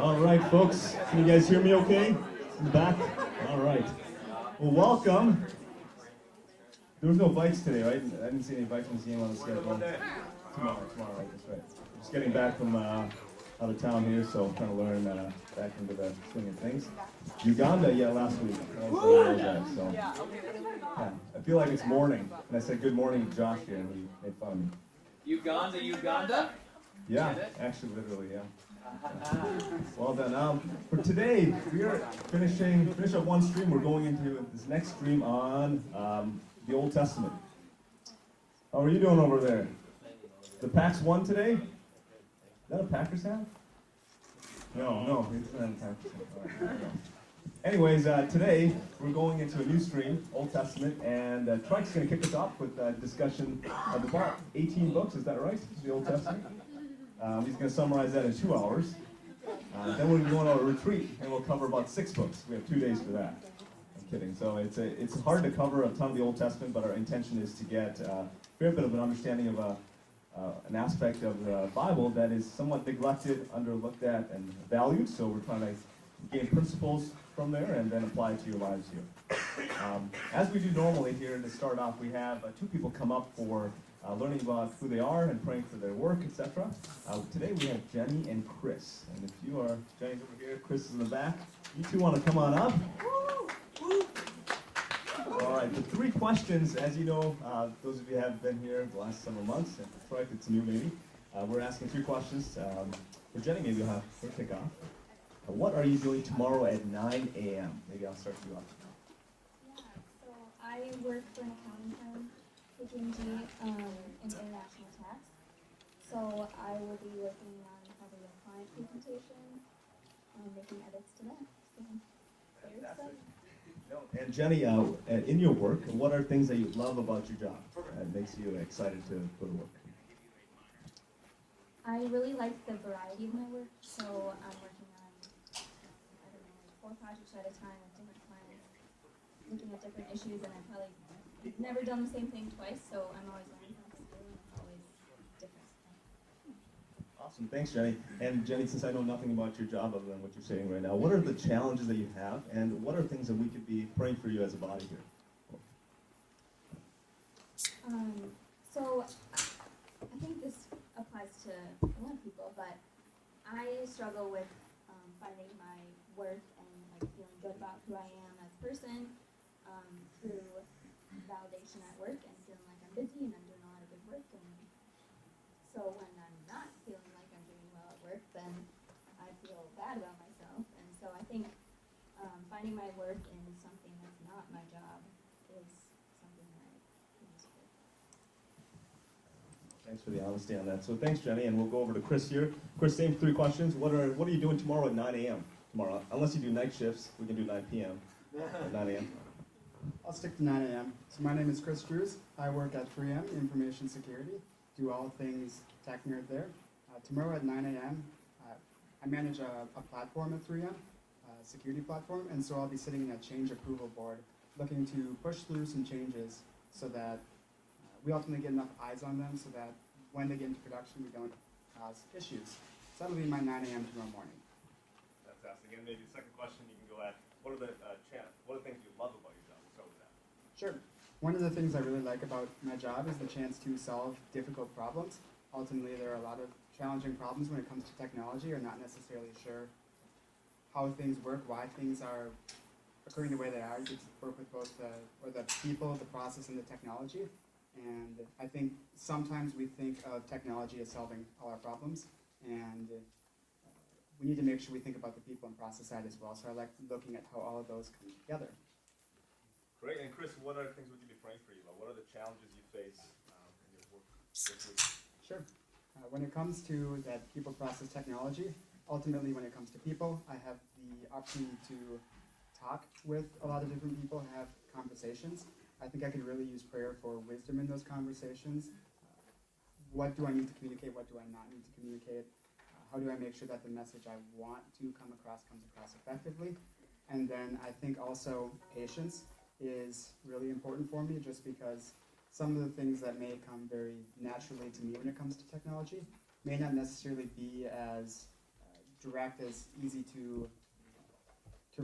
All right, folks. Can you guys hear me okay? In the back? All right. Well, welcome. There was no bikes today, right? I didn't see any bikes in this game on the schedule. Tomorrow, right? That's right. I'm just getting back from out of town here, so I'm trying to learn back into the swing of things. Uganda, last week. So, yeah, I feel like it's morning, and I said good morning to Josh here, and he made fun of me. Uganda? Yeah, actually, literally, yeah. Well done. For today, we are finish up one stream. We're going into this next stream on the Old Testament. How are you doing over there? The Packs won today? Is that a Packers hat? No, it's not a Packers hat. All right, no. Anyways, today we're going into a new stream, Old Testament, and Trike's going to kick us off with a discussion of about 18 books. Is that right? The Old Testament. He's going to summarize that in 2 hours. Then we're going to go on a retreat, and we'll cover about 6 books. We have 2 days for that. I'm kidding. So it's hard to cover a ton of the Old Testament, but our intention is to get a fair bit of an understanding of an aspect of the Bible that is somewhat neglected, underlooked at, and valued. So we're trying to gain principles from there and then apply it to your lives here. As we do normally here to start off, we have 2 people come up for learning about who they are and praying for their work, etc. Today we have Jenny and Chris. And if you are, Jenny's over here, Chris is in the back. You 2 want to come on up? All right, the 3 questions, as you know, those of you who have been here the last several months, and that's right, it's new maybe. We're asking 3 questions. For Jenny, maybe you'll have her kick off. What are you doing tomorrow at 9 a.m.? Maybe I'll start you off. Yeah, so I work for an accounting firm, KPMG, in international tax. So I will be working on probably a client presentation and making edits to that. So very excited. And Jenny, in your work, what are things that you love about your job that makes you excited to go to work? I really like the variety of my work. So I'm working on, 4 projects at a time with different clients, looking at different issues, and I've probably never done the same thing twice, so I'm always learning something new, and it's always different. Awesome, thanks, Jenny. And Jenny, since I know nothing about your job other than what you're saying right now, what are the challenges that you have, and what are things that we could be praying for you as a body here? So I think this applies to a lot of people, but I struggle with finding my worth and feeling good about who I am as a person through validation at work and feeling like I'm busy and I'm doing a lot of good work. And so when I'm not feeling like I'm doing well at work, then I feel bad about myself. And so I think finding my worth in something that's not my job is something that I need to do. Thanks for the honesty on that. So thanks, Jenny, and we'll go over to Chris here. Chris, same 3 questions. What are you doing tomorrow at 9 a.m.? Tomorrow, unless you do night shifts, we can do 9 p.m. at 9 a.m. I'll stick to 9 a.m. So my name is Chris Drews. I work at 3M Information Security, do all things tech nerd there. Tomorrow at 9 a.m., I manage a platform at 3M, a security platform, and so I'll be sitting in a change approval board looking to push through some changes so that we ultimately get enough eyes on them so that when they get into production, we don't cause issues. So that'll be my 9 a.m. tomorrow morning. Fantastic. And maybe the second question you can go at, what are the things you love about your job? Let's start with that. Sure. One of the things I really like about my job is the chance to solve difficult problems. Ultimately, there are a lot of challenging problems when it comes to technology. You're not necessarily sure how things work, why things are occurring the way they are. You get to work with both the people, the process, and the technology. And I think sometimes we think of technology as solving all our problems, and we need to make sure we think about the people and process side as well. So I like looking at how all of those come together. Great. And Chris, what other things would you be praying for you about? What are the challenges you face in your work this week? Sure. When it comes to that people process technology, ultimately when it comes to people, I have the opportunity to talk with a lot of different people, have conversations. I think I could really use prayer for wisdom in those conversations. What do I need to communicate? What do I not need to communicate? How do I make sure that the message I want to come across comes across effectively? And then I think also patience is really important for me, just because some of the things that may come very naturally to me when it comes to technology may not necessarily be as direct as easy to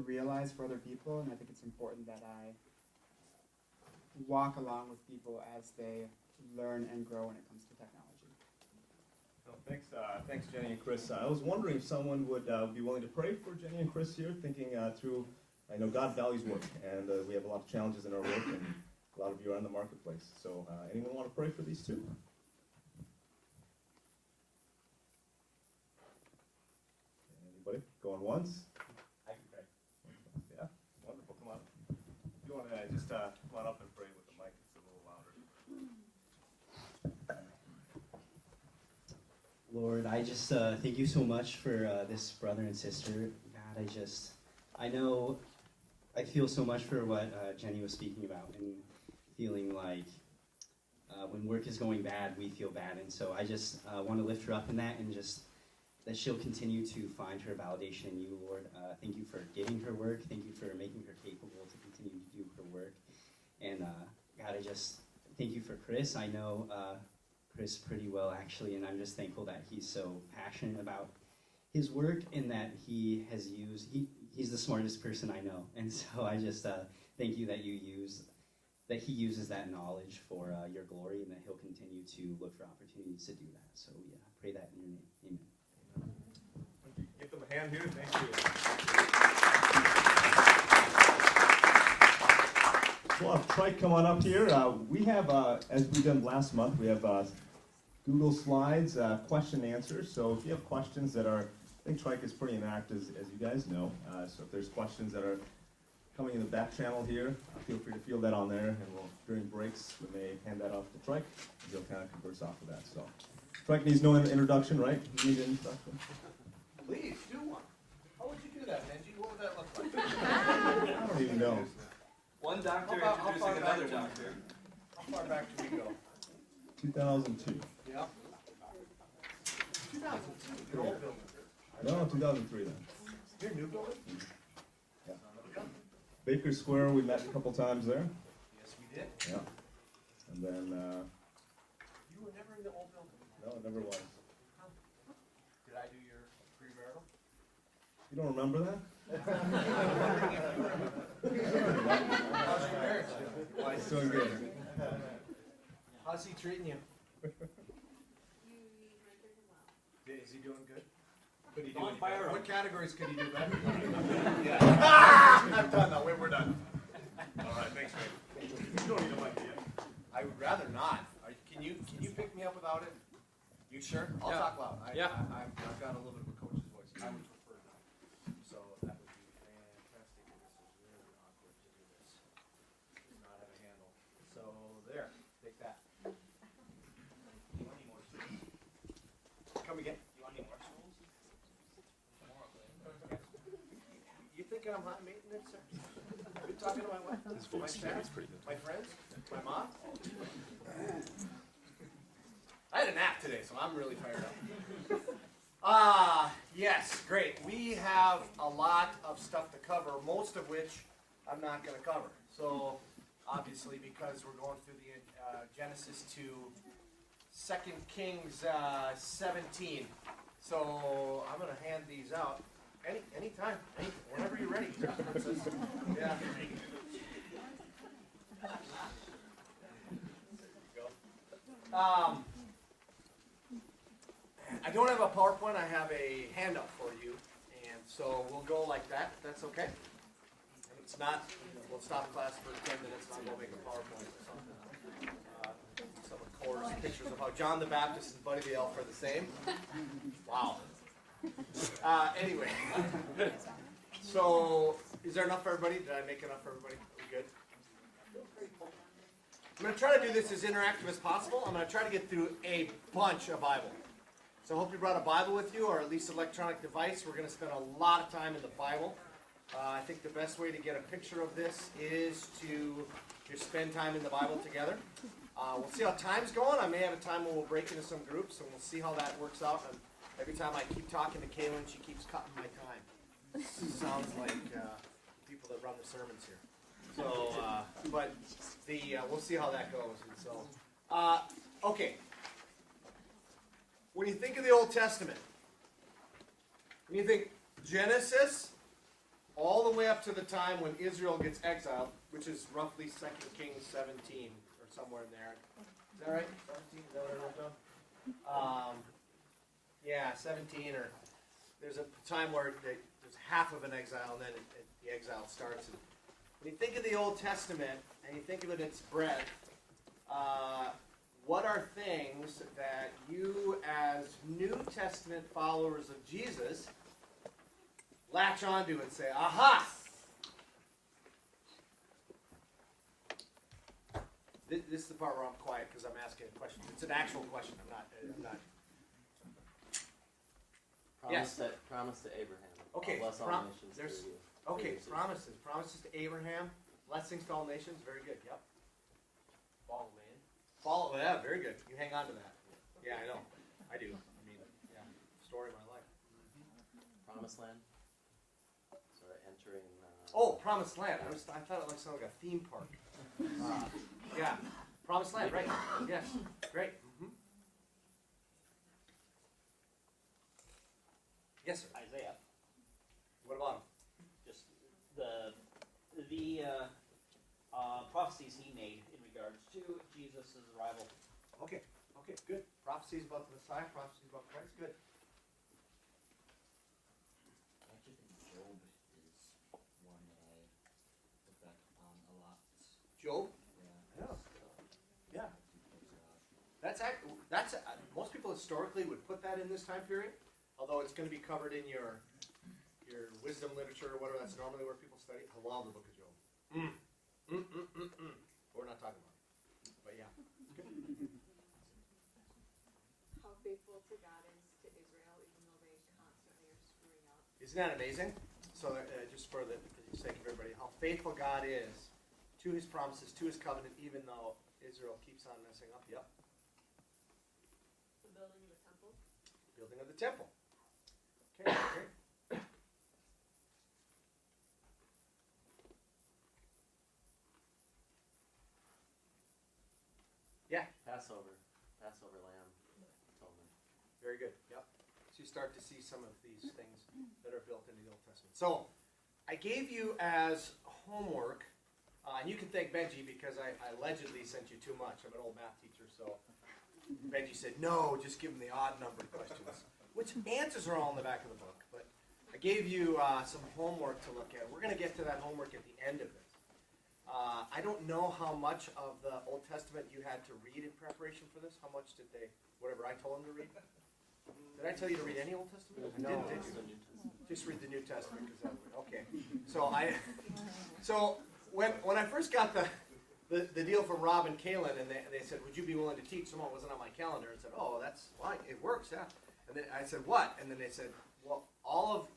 realize for other people, and I think it's important that I walk along with people as they learn and grow when it comes to technology. Well, thanks, Jenny and Chris. I was wondering if someone would be willing to pray for Jenny and Chris here, thinking through. I know God values work, and we have a lot of challenges in our work, and a lot of you are in the marketplace. So, anyone want to pray for these two? Anybody? Going once? I can pray. Yeah, wonderful. Come on. If you want to just come on up and pray with the mic, it's a little louder. Lord, I just thank you so much for this brother and sister. God, I feel so much for what Jenny was speaking about, and feeling like when work is going bad, we feel bad. And so I just want to lift her up in that, and just that she'll continue to find her validation in you, Lord. Thank you for giving her work. Thank you for making her capable to continue to do her work. And God, I just thank you for Chris. I know Chris pretty well, actually, and I'm just thankful that he's so passionate about his work, and that he's the smartest person I know. And so I just thank you that he uses that knowledge for your glory, and that he'll continue to look for opportunities to do that. So yeah, I pray that in your name. Amen. Give them a hand here. Thank you. So we'll have Trike come on up here. We have, as we did last month, we have Google Slides, question and answers. So if you have questions that are, I think Trike is pretty interactive, as you guys know. So if there's questions that are coming in the back channel here, feel free to field that on there, and during breaks, we may hand that off to Trike, and he'll kind of converse off of that. So Trike needs no introduction, right? You need an introduction? Please, do one. How would you do that, Benji? What would that look like? I don't even know. One doctor How introducing far another back? doctor. How far back do we go? 2002. Yeah. 2002, your old building. No, 2003 then. Your new building? Yeah. Baker Square, we met a couple times there. Yes, we did. Yeah. And then, You were never in the old building. no, it never was. Did I do your pre-marital? You don't remember that? How's your marriage? It's doing good. How's he treating you? Is he doing good? Could he do any better? What categories could he do better? I'm done now. We're done. All right, thanks, man. You don't need a mic yet. I would rather not. Can you pick me up without it? You sure? I'll Yeah. talk loud. Yeah. I've got a little bit of a coach's voice. I would prefer not. So that would be fantastic. And this is really awkward to do this. Do not have a handle. So there. Take that. You want any more stools? Come again? You want any more stools? You thinking I'm high maintenance, sir? You're talking to my wife? My staff? My friends? My mom? I had a nap today, so I'm really fired up. Yes, great. We have a lot of stuff to cover, most of which I'm not going to cover. So, obviously, because we're going through the Genesis to 2 Kings 17. So, I'm going to hand these out anytime, whenever you're ready. Yeah. I don't have a PowerPoint, I have a handout for you, and so we'll go like that, if that's okay? If it's not, we'll stop class for 10 minutes and we'll make a PowerPoint or something. Some of Cora's pictures of how John the Baptist and Buddy the Elf are the same. Wow. Anyway, so is there enough for everybody? Did I make enough for everybody? Are we good? I'm going to try to do this as interactive as possible. I'm going to try to get through a bunch of Bible. So I hope you brought a Bible with you, or at least an electronic device. We're going to spend a lot of time in the Bible. I think the best way to get a picture of this is to just spend time in the Bible together. We'll see how time's going. I may have a time when we'll break into some groups, and we'll see how that works out. And every time I keep talking to Kaylin, she keeps cutting my time. Sounds like people that run the sermons here. So, but we'll see how that goes. And so, okay. When you think of the Old Testament, you think Genesis, all the way up to the time when Israel gets exiled, which is roughly 2 Kings 17 or somewhere in there. Is that right? 17? Is that what I wrote down? Yeah, 17, or there's a time where there's half of an exile, and then the exile starts. And when you think of the Old Testament, and you think of it in its breadth, what are things that you, as New Testament followers of Jesus, latch onto and say, aha! This is the part where I'm quiet because I'm asking a question. It's an actual question. I'm not. Promise to Abraham. Okay, I'll bless all nations there's- through you. Okay, promises to Abraham, blessings to all nations. Very good. Yep. Follow. Yeah, very good. You hang on to that. Yeah, I know. I do. I mean, yeah, story of my life. Promised land. Sort of entering. Oh, Promised Land. I thought it sounded like a theme park. Yeah, Promised Land. Right. Yes. Great. Mm-hmm. Yes, sir. Isaiah, What about him? just the prophecies he made in regards to Jesus' arrival. Okay, good. Prophecies about the Messiah, prophecies about Christ, good. I actually think Job is one that I look back on a lot. Job? Yeah. Yeah. That's most people historically would put that in this time period, although it's going to be covered in your wisdom literature or whatever. That's normally where people study. I love the book of Job. We're not talking about it, but yeah. How faithful to God is to Israel, even though they constantly are screwing up. Isn't that amazing? So just for the sake of everybody, how faithful God is to His promises, to His covenant, even though Israel keeps on messing up. Yep. The building of the temple. Building of the temple. Okay, great. Yeah, Passover lamb atonement. very good. Yep. So you start to see some of these things that are built into the Old Testament. So I gave you as homework, and you can thank Benji because I allegedly sent you too much. I'm an old math teacher, so Benji said, no, just give him the odd number questions, which answers are all in the back of the book. But I gave you some homework to look at. We're going to get to that homework at the end of this. I don't know how much of the Old Testament you had to read in preparation for this. How much did they, whatever I told them to read? Did I tell you to read any Old Testament? No. Did you? Just read the New Testament, because okay. So when I first got the deal from Rob and Kaylin, and they said, "Would you be willing to teach?" Someone wasn't on my calendar, and said, "Oh, that's fine. It works, yeah." And then I said, "What?" And then they said, "Well, all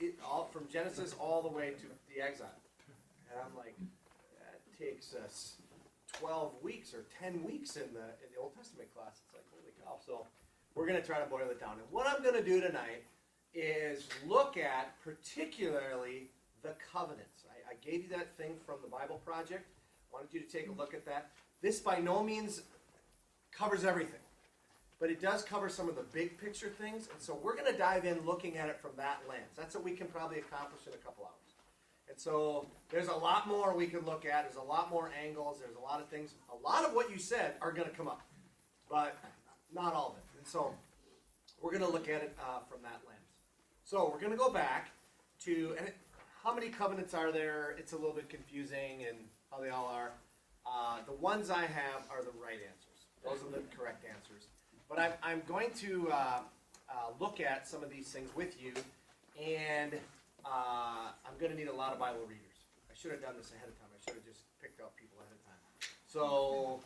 from Genesis all the way to the exile." And I'm like, that takes us 12 weeks or 10 weeks in the Old Testament class. It's like, holy cow! So we're going to try to boil it down. And what I'm going to do tonight is look at particularly the covenants. I gave you that thing from the Bible Project. I wanted you to take a look at that. This by no means covers everything, but it does cover some of the big picture things. And so we're going to dive in looking at it from that lens. That's what we can probably accomplish in a couple hours. And so there's a lot more we can look at. There's a lot more angles. There's a lot of things. A lot of what you said are going to come up, but not all of it. And so we're going to look at it from that lens. So we're going to go back to, how many covenants are there? It's a little bit confusing and how they all are. The ones I have are the right answers. Those are the correct answers. But I'm going to look at some of these things with you, and I'm going to need a lot of Bible readers. I should have done this ahead of time. I should have just picked out people ahead of time. So,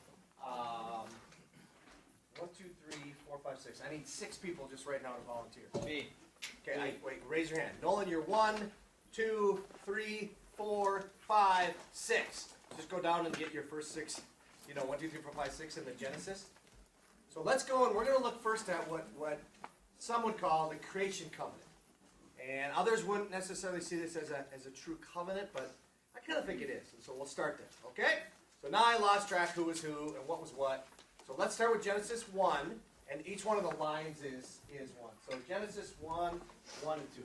1, 2, 3, 4, 5, 6. I need 6 people just right now to volunteer. Me. Okay, wait, raise your hand. Nolan, you're 1, 2, 3, 4, 5, 6. Just go down and get your first 6, 1, 2, 3, 4, 5, 6 in the Genesis. So let's go, and we're going to look first at what some would call the creation covenant. And others wouldn't necessarily see this as a true covenant, but I kind of think it is. And so we'll start there, okay? So now I lost track who was who and what was what. So let's start with Genesis 1, and each one of the lines is 1. So Genesis 1, 1 and 2.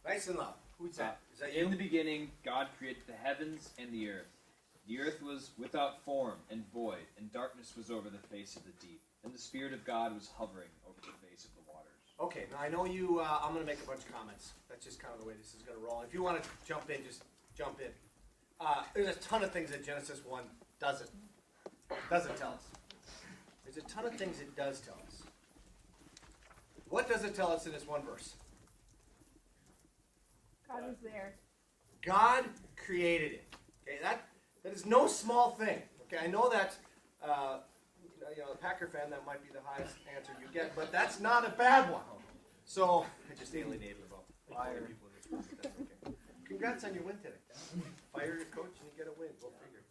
Nice and loud. Who's that? Is that In you? the beginning, God created the heavens and the earth. The earth was without form and void, and darkness was over the face of the deep. And the Spirit of God was hovering over the face of the waters. Okay, now I know you, I'm going to make a bunch of comments. That's just kind of the way this is going to roll. If you want to jump in, just jump in. There's a ton of things that Genesis 1 doesn't tell us. There's a ton of things it does tell us. What does it tell us in this one verse? God was there. God created it. Okay, that is no small thing. Okay, I know that the Packer fan, that might be the highest answer you get, but that's not a bad one. So I just alienated about fire people in this room, but that's okay. Congrats on your win today. Fire your coach and you get a win. Go figure.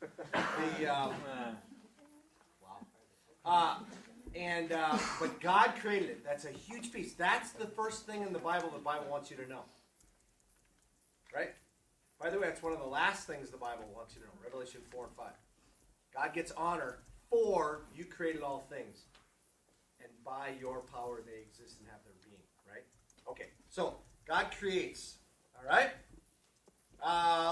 But God created it. That's a huge piece. That's the first thing in the Bible wants you to know. Right? By the way, that's one of the last things the Bible wants you to know. Revelation 4 and 5. God gets honor for you created all things. And by your power they exist and have their being. Right? Okay. So, God creates. All right?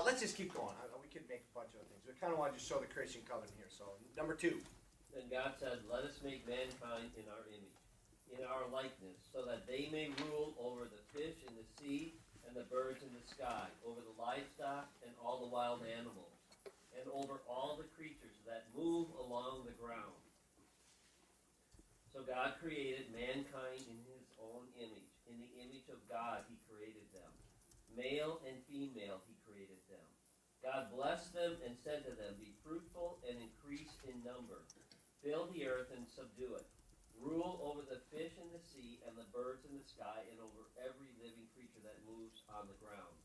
Let's just keep going. We could make a bunch of other things. We kind of want to just show the creation covenant here. So, number 2. Then God said, "Let us make mankind in our image, in our likeness, so that they may rule over the fish in the sea and the birds in the sky, over the livestock and all the wild animals, and over all the creatures that move along the ground." So God created mankind in his own image. In the image of God he created them. Male and female he created them. God blessed them and said to them, "Be fruitful and increase in number. Fill the earth and subdue it. Rule over the fish in the sea and the birds in the sky and over every living creature that moves on the ground."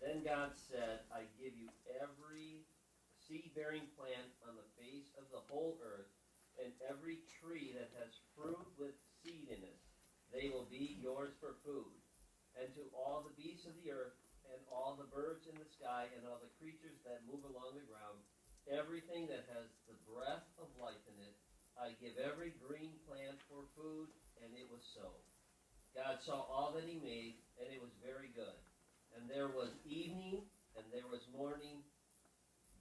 Then God said, "I give you every seed-bearing plant on the face of the whole earth, and every tree that has fruit with seed in it. They will be yours for food. And to all the beasts of the earth, and all the birds in the sky, and all the creatures that move along the ground, everything that has the breath of life in it, I give every green plant for food," and it was so. God saw all that he made, and it was very good. And there was evening, and there was morning,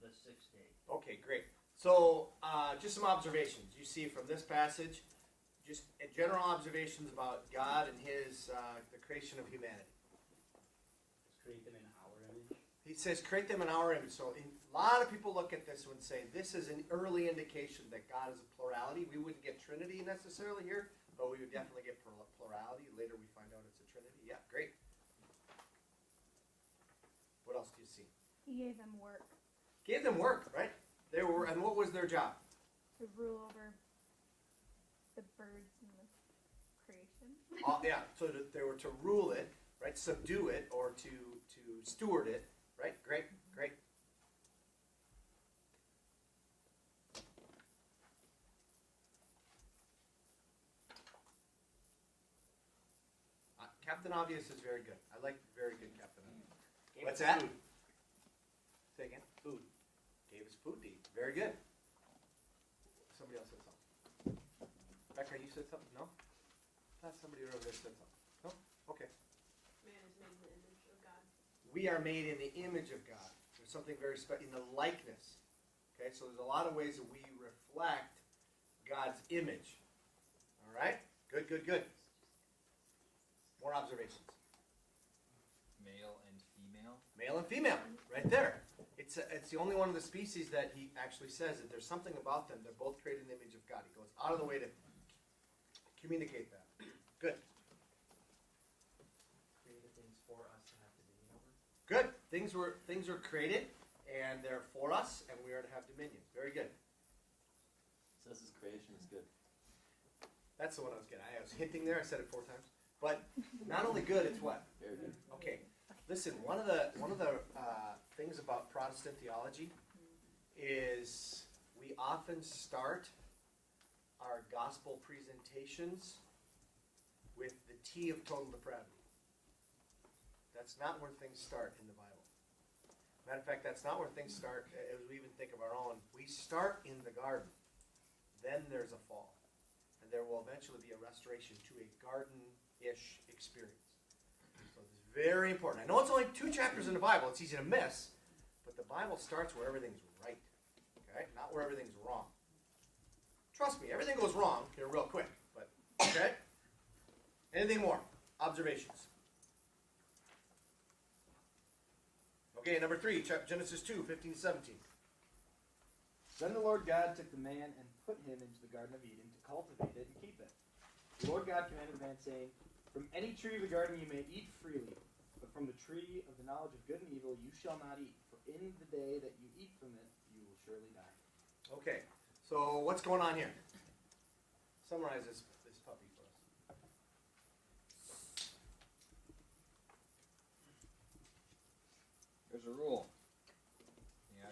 the sixth day. Okay, great. So, just some observations you see from this passage. Just general observations about God and his the creation of humanity. Just create them in our image. He says, create them in our image. So a lot of people look at this and say, this is an early indication that God is a plurality. We wouldn't get Trinity necessarily here, but we would definitely get plurality. Later we find out it's a Trinity. Yeah, great. What else do you see? He gave them work Gave them work, right? They were, and what was their job? to rule over the birds and the creation. Yeah, so that they were to rule it, right? Subdue it, or to steward it, right? Great, great. Captain Obvious is very good. I like very good Captain Obvious. What's that? Food. Say again? Food. Gave us food to eat. Very good. Somebody else said something. Becca, you said something? No? I thought somebody over there said something. No? Okay. Man is made in the image of God. We are made in the image of God. There's something very special in the likeness. Okay, so there's a lot of ways that we reflect God's image. All right? Good, good, good. More observations. Male and female. Male and female, right there. It's the only one of the species that he actually says that there's something about them. They're both created in the image of God. He goes out of the way to communicate that. Good. Created things for us to have dominion over. Good. Things were created, and they're for us, and we are to have dominion. Very good. Says his creation is good. That's the one I was getting. I was hinting there. I said it 4 times. But not only good, it's what? Very good. Okay. Listen, one of the things about Protestant theology is we often start our gospel presentations with the T of total depravity. That's not where things start in the Bible. Matter of fact, that's not where things start as we even think of our own. We start in the garden. Then there's a fall. And there will eventually be a restoration to a garden-ish experience. So it's Very important. I know it's only 2 chapters in the Bible. It's easy to miss. But the Bible starts where everything's right. Okay? Not where everything's wrong. Trust me, everything goes wrong here real quick. But, okay? Anything more? Observations. Okay, number 3, Genesis 2, 15 to 17. Then the Lord God took the man and put him into the Garden of Eden to cultivate it and keep it. The Lord God commanded the man, saying, "From any tree of the garden you may eat freely, but from the tree of the knowledge of good and evil you shall not eat, for in the day that you eat from it you will surely die." Okay, so what's going on here? Summarize this puppy for us. There's a rule.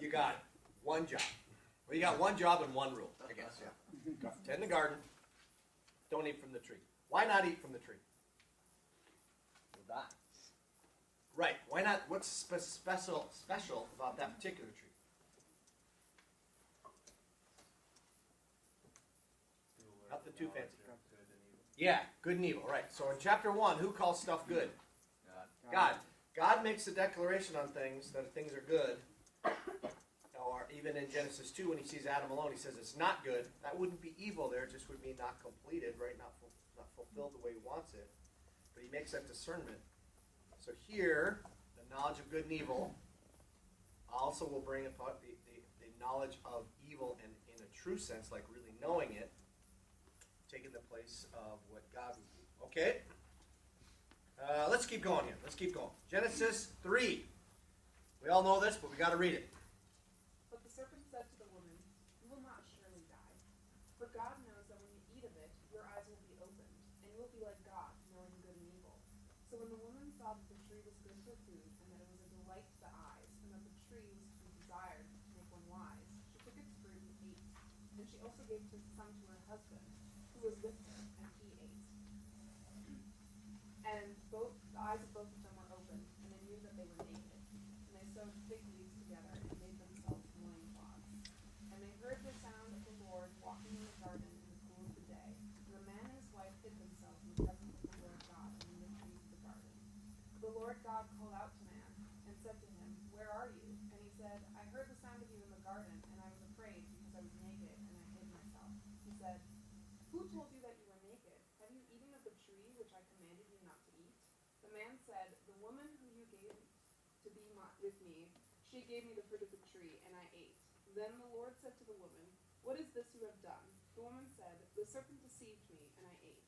You got it. One job. Well, you got one job and one rule, I guess. Yeah. Tend the garden. Don't eat from the tree. Why not eat from the tree? You'll die. Right. Why not? What's special about that particular tree? Nothing too fancy. Yeah, good and evil. Right. So in chapter 1, who calls stuff good? God. God makes a declaration on things that things are good. Or even in Genesis 2, when he sees Adam alone, he says it's not good. That wouldn't be evil there. It just would mean not completed, right? Not fulfilled the way he wants it. But he makes that discernment. So here, the knowledge of good and evil also will bring about the knowledge of evil and in a true sense, like really knowing it, taking the place of what God would do. Okay? Let's keep going here. Let's keep going. Genesis 3. We all know this, but we got to read it. But the serpent said to the woman, "You will not surely die. For God knows that when you eat of it, your eyes will be opened, and you will be like God, knowing good and evil." So when the woman saw that the tree was good for food, and that it was a delight to the eyes, and that the tree was to be desired to make one wise, she took its fruit and ate. And she also gave some to her husband, who was with her, and he ate. And the eyes of both of them were opened, and they knew that they were naked. And they sewed fig leaves together and made themselves loincloths. And they heard the sound of the Lord walking in the garden in the cool of the day. And the man and his wife hid themselves in the presence of the Lord God and in the trees of the garden. The Lord God called out to man and said to him, "Where are you?" And he said, "I heard the sound of you in the garden, and I was afraid because I was naked, and I hid myself." He said, "Who told you that you were naked? Have you eaten of the tree which I commanded you not to eat?" The man said, "The woman who you gave to be with me, she gave me the fruit of the tree, and I ate." Then the Lord said to the woman, "What is this you have done?" The woman said, "The serpent deceived me, and I ate."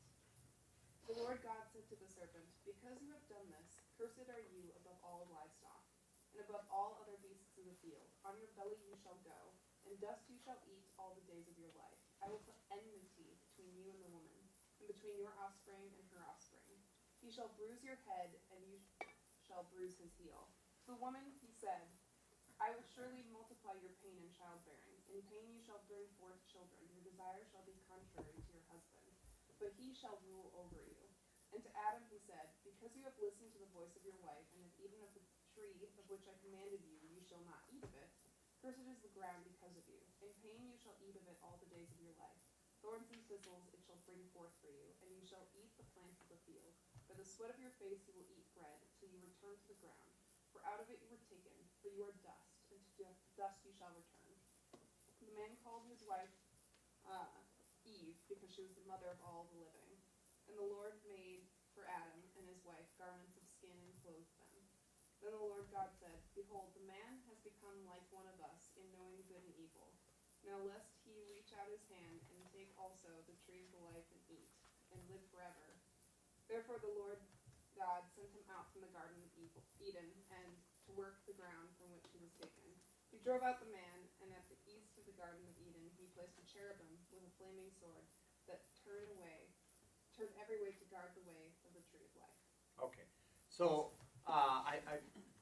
The Lord God said to the serpent, "Because you have done this, cursed are you above all livestock, and above all other beasts of the field. On your belly you shall go, and dust you shall eat all the days of your life. I will put enmity between you and the woman, and between your offspring and her offspring. He shall bruise your head, and you shall bruise his heel." To the woman he said, "I will surely multiply your pain in childbearing. In pain you shall bring forth children. Your desire shall be contrary to your husband, but he shall rule over you." And to Adam he said, "Because you have listened to the voice of your wife, and have eaten of the tree of which I commanded you, you shall not eat of it. Cursed is the ground because of you. In pain you shall eat of it all the days of your life. Thorns and thistles it shall bring forth for you, and you shall eat the plants of the field. By the sweat of your face you will eat bread, till you return to the ground. For out of it you were taken, for you are dust, and to dust you shall return." The man called his wife Eve, because she was the mother of all the living. And the Lord made for Adam and his wife garments of skin and clothed them. Then the Lord God said, "Behold, the man has become like one of us in knowing good and evil. Now lest he reach out his hand and take also the tree of the life and eat, and live forever." Therefore the Lord God sent him out from the Garden of Eden, and to work the ground from which he was taken. He drove out the man, and at the east of the Garden of Eden he placed a cherubim with a flaming sword that turned every way to guard the way of the tree of life. Okay. So,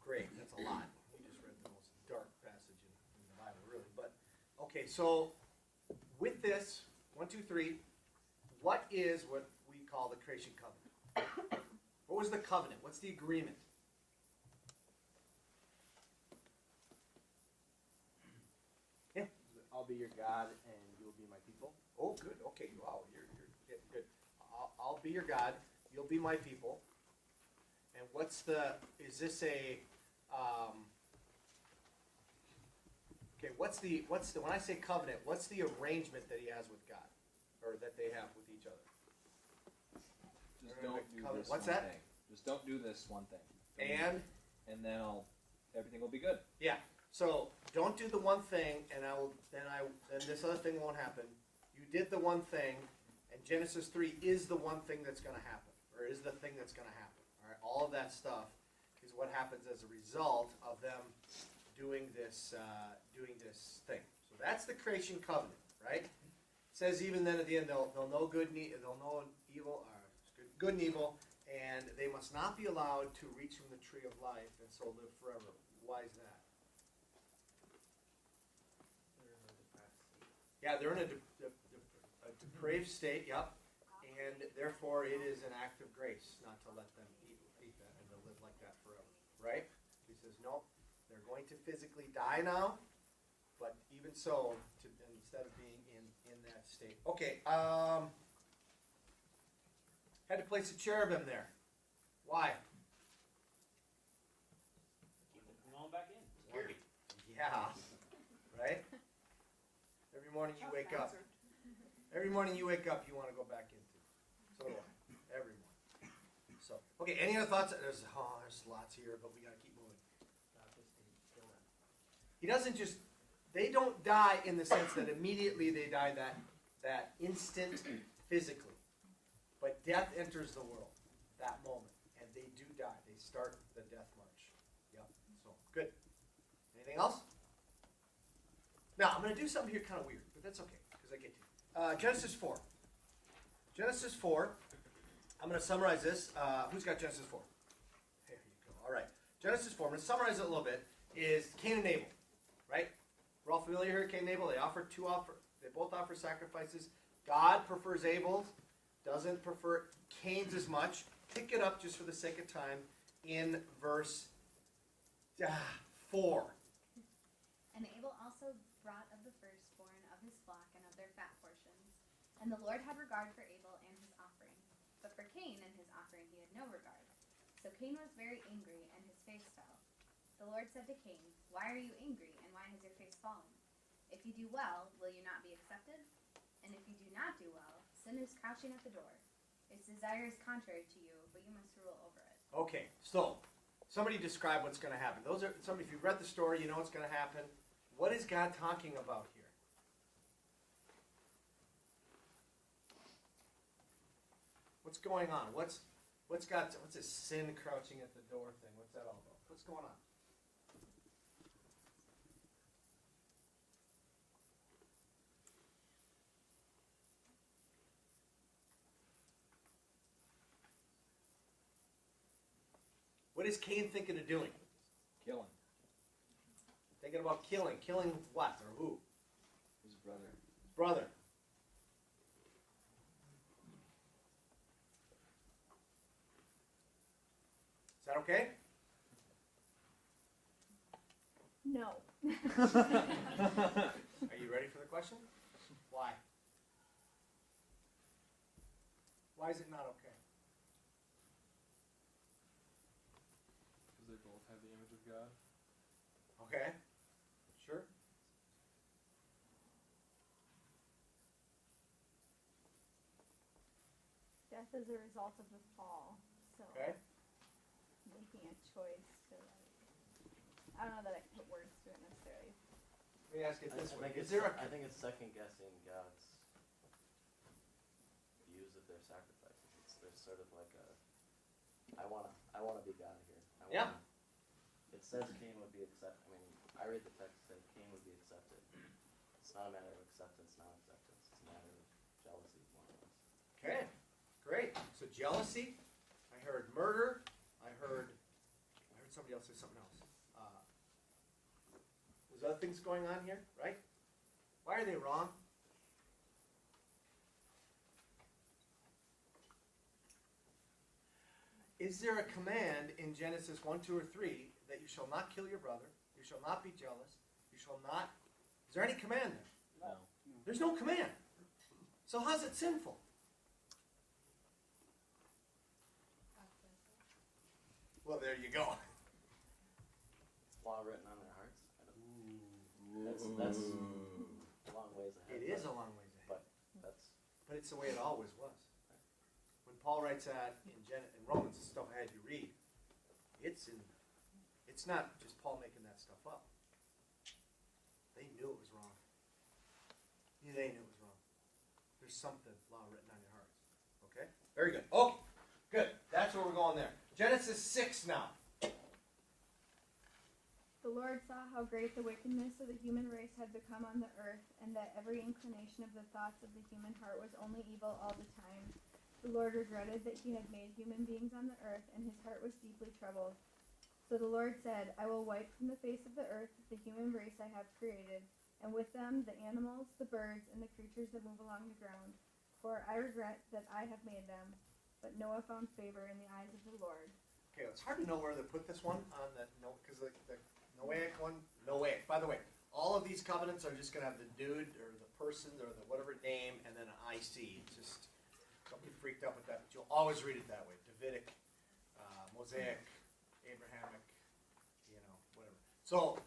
great. That's a lot. We just read the most dark passage in the Bible, really. But, okay, so with this, 1, 2, 3, what is what we call the creation covenant? What was the covenant? What's the agreement? Yeah. I'll be your God, and you will be my people. Oh, good. Okay. Wow. You're getting good. I'll be your God. You'll be my people. And is this a, okay, what's the, when I say covenant, what's the arrangement that he has with God? Or that they have with each other? Just don't do this What's one that? thing. Just don't do this one thing. And then everything will be good. yeah, so don't do the one thing, and then this other thing won't happen. You did the one thing, and Genesis 3 is the one thing that's going to happen, or is the thing that's going to happen. All right, all of that stuff is what happens as a result of them doing this thing. So that's the creation covenant, right? It says even then at the end they'll know good and they'll know evil, good and evil, and they must not be allowed to reach from the tree of life and so live forever. Why is that? Yeah, they're in a depraved state, yep, and therefore it is an act of grace not to let them eat that and to live like that forever, right? He says, no, they're going to physically die now, but even so, instead of being in that state. Okay, had to place a cherubim there. Why? Keep them from going back in. Scary. Yeah, right? Every morning you wake up. Every morning you wake up, you want to go back into. So do I. Every morning. So, okay. Any other thoughts? There's lots here, but we got to keep moving. He doesn't just. They don't die in the sense that immediately they die that instant physically, but death enters the world that moment, and they do die. They start the death march. Yep. So good. Anything else? Now I'm going to do something here kind of weird, but that's okay because I get to. Genesis 4. Genesis 4. I'm going to summarize this. Who's got Genesis 4? There you go. All right. Genesis 4. I'm going to summarize it a little bit. Is Cain and Abel, right? We're all familiar here. Cain and Abel. They both offer sacrifices. God prefers Abel's. Doesn't prefer Cain's as much. Pick it up just for the sake of time in verse 4. And Abel also brought of the firstborn of his flock and of their fat portions. And the Lord had regard for Abel and his offering. But for Cain and his offering he had no regard. So Cain was very angry, and his face fell. The Lord said to Cain, "Why are you angry, and why has your face fallen? If you do well, will you not be accepted? And if you do not do well, sin is crouching at the door. Its desire is contrary to you, but you must rule over it." Okay, so somebody describe what's going to happen. If you've read the story, you know what's going to happen. What is God talking about here? What's going on? What's this sin crouching at the door thing? What's that all about? What's going on? What is Cain thinking of doing? Killing Thinking about killing. Killing what or who? his brother. His brother. Is that okay? No. Are you ready for the question? Why? Why is it not okay? Because they both have the image of God. Okay. Sure. Death is a result of the fall, so Okay. making a choice to, I don't know that I can put words to it necessarily. Let me ask it this way. I think it's second guessing God's views of their sacrifices. There's sort of like a, I wanna be God here. Yeah. It says Cain would be accepted. I mean, I read the text that Cain would be accepted. It's not a matter of acceptance, non-acceptance. It's a matter of jealousy, more or less. Okay. Great. So jealousy. I heard murder. I heard somebody else say something else. There's other things going on here, right? Why are they wrong? Is there a command in Genesis 1, 2, or 3 that you shall not kill your brother, you shall not be jealous, you shall not... Is there any command there? No. There's no command. So how's it sinful? Well, there you go. Law written on their hearts. That's a long ways ahead. It is a long ways ahead. But It's the way it always was. When Paul writes that in Romans, the stuff I had you read, it's not just Paul making that stuff up. They knew it was wrong. They knew it was wrong. There's something, law written on your hearts. Okay? Very good. Okay, good. That's where we're going there. Genesis 6 now. The Lord saw how great the wickedness of the human race had become on the earth, and that every inclination of the thoughts of the human heart was only evil all the time. The Lord regretted that he had made human beings on the earth, and his heart was deeply troubled. So the Lord said, I will wipe from the face of the earth the human race I have created, and with them the animals, the birds, and the creatures that move along the ground. For I regret that I have made them. But Noah found favor in the eyes of the Lord. Okay, it's hard to know where to put this one on the because the Noahic one, Noahic. By the way, all of these covenants are just going to have the dude or the person or the whatever name and then an IC. It's just, don't be freaked out with that, but you'll always read it that way. Davidic, Mosaic, Abrahamic, whatever. So,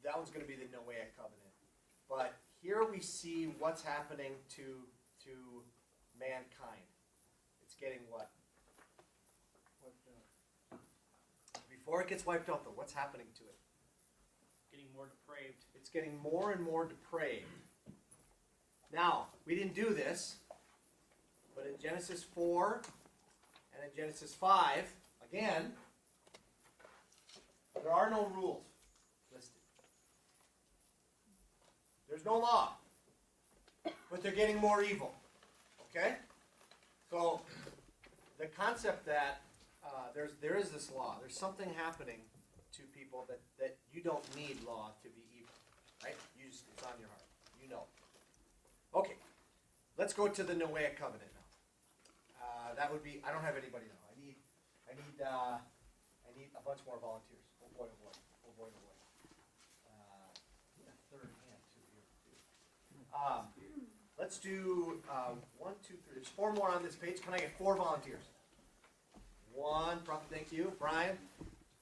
that one's going to be the Noahic covenant. But here we see what's happening to mankind. It's getting what? Before it gets wiped out, though, what's happening to it? Getting more depraved. It's getting more and more depraved. Now, we didn't do this, but in Genesis 4 and in Genesis 5, again, there are no rules listed. There's no law, but they're getting more evil. Okay? So, the concept that there is this law. There's something happening to people that you don't need law to be evil, right? It's on your heart. You know. Okay, let's go to the Noahic covenant now. That would be. I don't have anybody now. I need a bunch more volunteers. Oh boy, oh boy, oh boy, oh boy. I need a third hand too here. Let's do 1, 2, 3. There's 4 more on this page. Can I get 4 volunteers? 1, probably, thank you. Brian,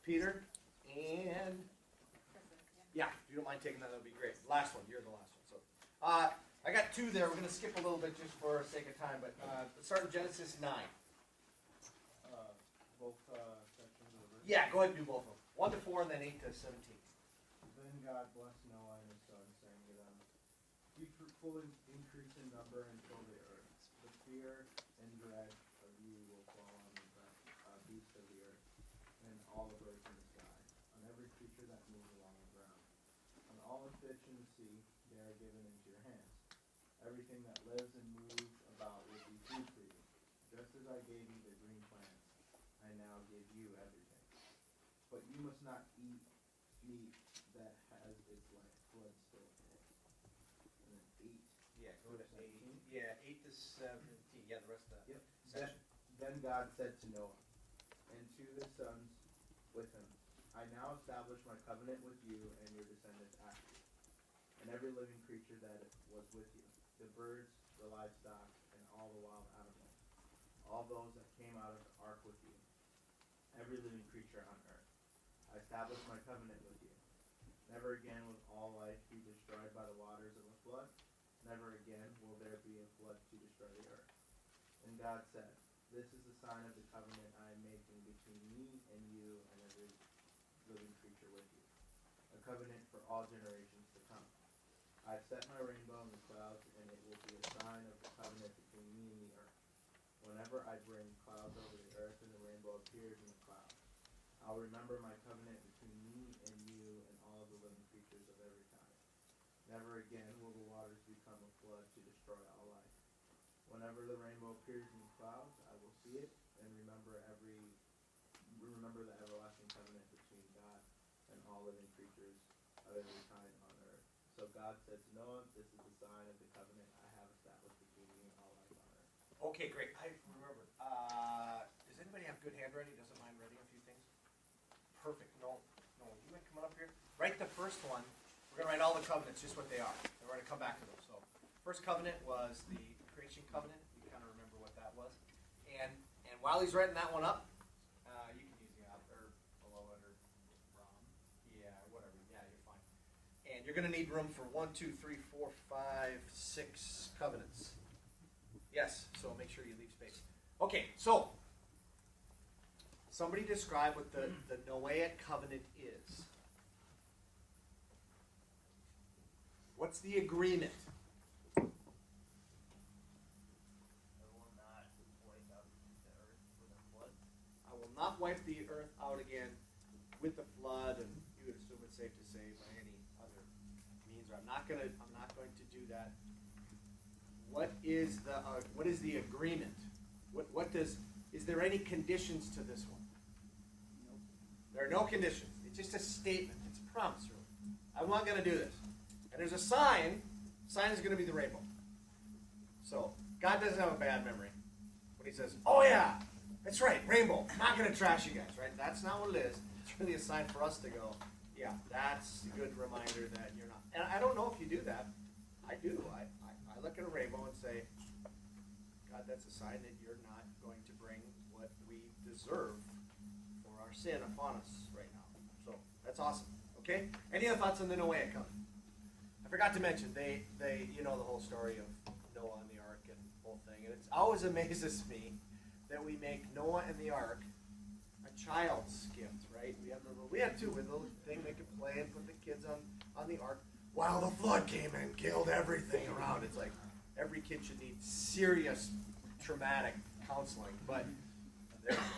Peter, and yeah, if you don't mind taking that, that would be great. Last one, you're the last one. So, I got 2 there. We're going to skip a little bit just for sake of time, but let's start in Genesis 9. Both sections over. Yeah, go ahead and do both of them. 1 to 4, and then 8 to 17. Then God blessed Noah and his sons, saying to them, be fruitful and increase in number and fill the earth. The fear and dread of you will fall on the beasts of the earth, and all the birds in the sky, on every creature that moves along the ground. On all the fish in the sea, they are given into your hands. Everything that lives and moves about will be food for you. Just as I gave you the green plants, I now give you everything. But you must not eat meat that has its blood still in it. And then 8. Yeah, go to 8. Yeah, 8 to 17. Yeah, the rest of that. Yep. Then God said to Noah, and to his sons with him, I now establish my covenant with you and your descendants after you, and every living creature that was with you, the birds, the livestock, and all the wild animals, all those that came out of the ark with you, every living creature on earth. I establish my covenant with you. Never again will all life be destroyed by the waters of a flood. Never again will there be a flood to destroy the earth. And God said, this is the sign of the covenant I am making between me and you and every living creature with you. A covenant for all generations to come. I have set my rainbow in the clouds, and it will be a sign of the covenant between me and the earth. Whenever I bring clouds over the earth and the rainbow appears in the clouds, I'll remember my covenant between me and you and all the living creatures of every kind. Never again will the waters become a flood to destroy all life. Whenever the rainbow appears in the clouds, I will see it and remember the everlasting covenant between God and all living creatures of every kind on earth. So God said to Noah, this is the sign of the covenant I have established between me and all life on earth. Okay, great. I remembered. Does anybody have good handwriting? Doesn't mind writing a few things? Perfect. No, you mind coming up here? Write the first one. We're going to write all the covenants, just what they are. And we're going to come back to those. So, first covenant was the creation covenant. You kind of remember what that was. And while he's writing that one up, And you're going to need room for 1, 2, 3, 4, 5, 6 covenants. Yes, so make sure you leave space. Okay, so somebody describe what the Noahic covenant is. What's the agreement? I will not wipe out the earth with a flood. I will not wipe the earth out again with the flood, and you would assume it's safe to say by any other means. Or I'm not going to do that. What is the agreement? Is there any conditions to this one? Nope. There are no conditions. It's just a statement. It's a promise, really. I'm not going to do this. And there's a sign. The sign is going to be the rainbow. So God doesn't have a bad memory when He says, "Oh yeah, that's right, rainbow. I'm not going to trash you guys." Right? That's not what it is. It's really a sign for us to go, "Yeah, that's a good reminder that you're not." And I don't know if you do that. I do. I look at a rainbow and say, God, that's a sign that you're not going to bring what we deserve for our sin upon us right now. So that's awesome. Okay? Any other thoughts on the Noahic covenant? I forgot to mention, they you know the whole story of Noah and the ark and the whole thing. And it always amazes me that we make Noah and the ark a child's gift, right? We have two with a little thing they could play and put the kids on the ark. While the flood came and killed everything around. It's like every kid should need serious traumatic counseling. But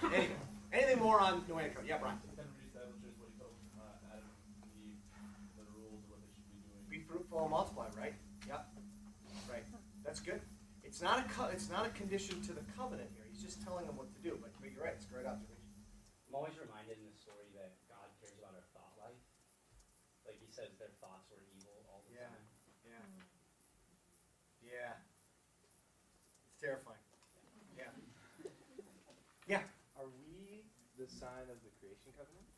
anyway, anything more on Noahic covenant? Yeah, Brian. Then reestablishes what he told Adam and Eve, the rules of what they should be doing. Be fruitful and multiply, right? Yep. Right. That's good. It's not a condition to the covenant here. He's just telling them what to do. But you're right. It's a great observation. I'm always reminded in this story that God cares about our thought life. Like He says, their thoughts were evil all the time. Yeah. It's terrifying. Yeah. Yeah. Are we the sign of the creation covenant?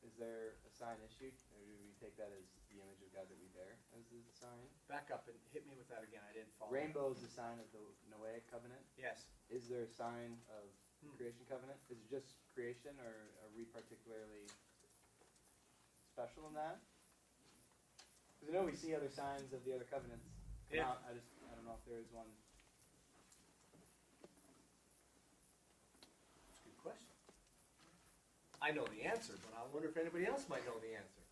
Is there a sign issued, or do we take that as the image of God that we bear as the sign? Back up and hit me with that again. I didn't follow. Rainbow is the sign of the Noahic covenant. Yes. Is there a sign of creation covenant? Is it just creation, or are we particularly special in that? Because I know we see other signs of the other covenants come out. I don't know if there is one. That's a good question. I know the answer, but I wonder if anybody else might know the answer.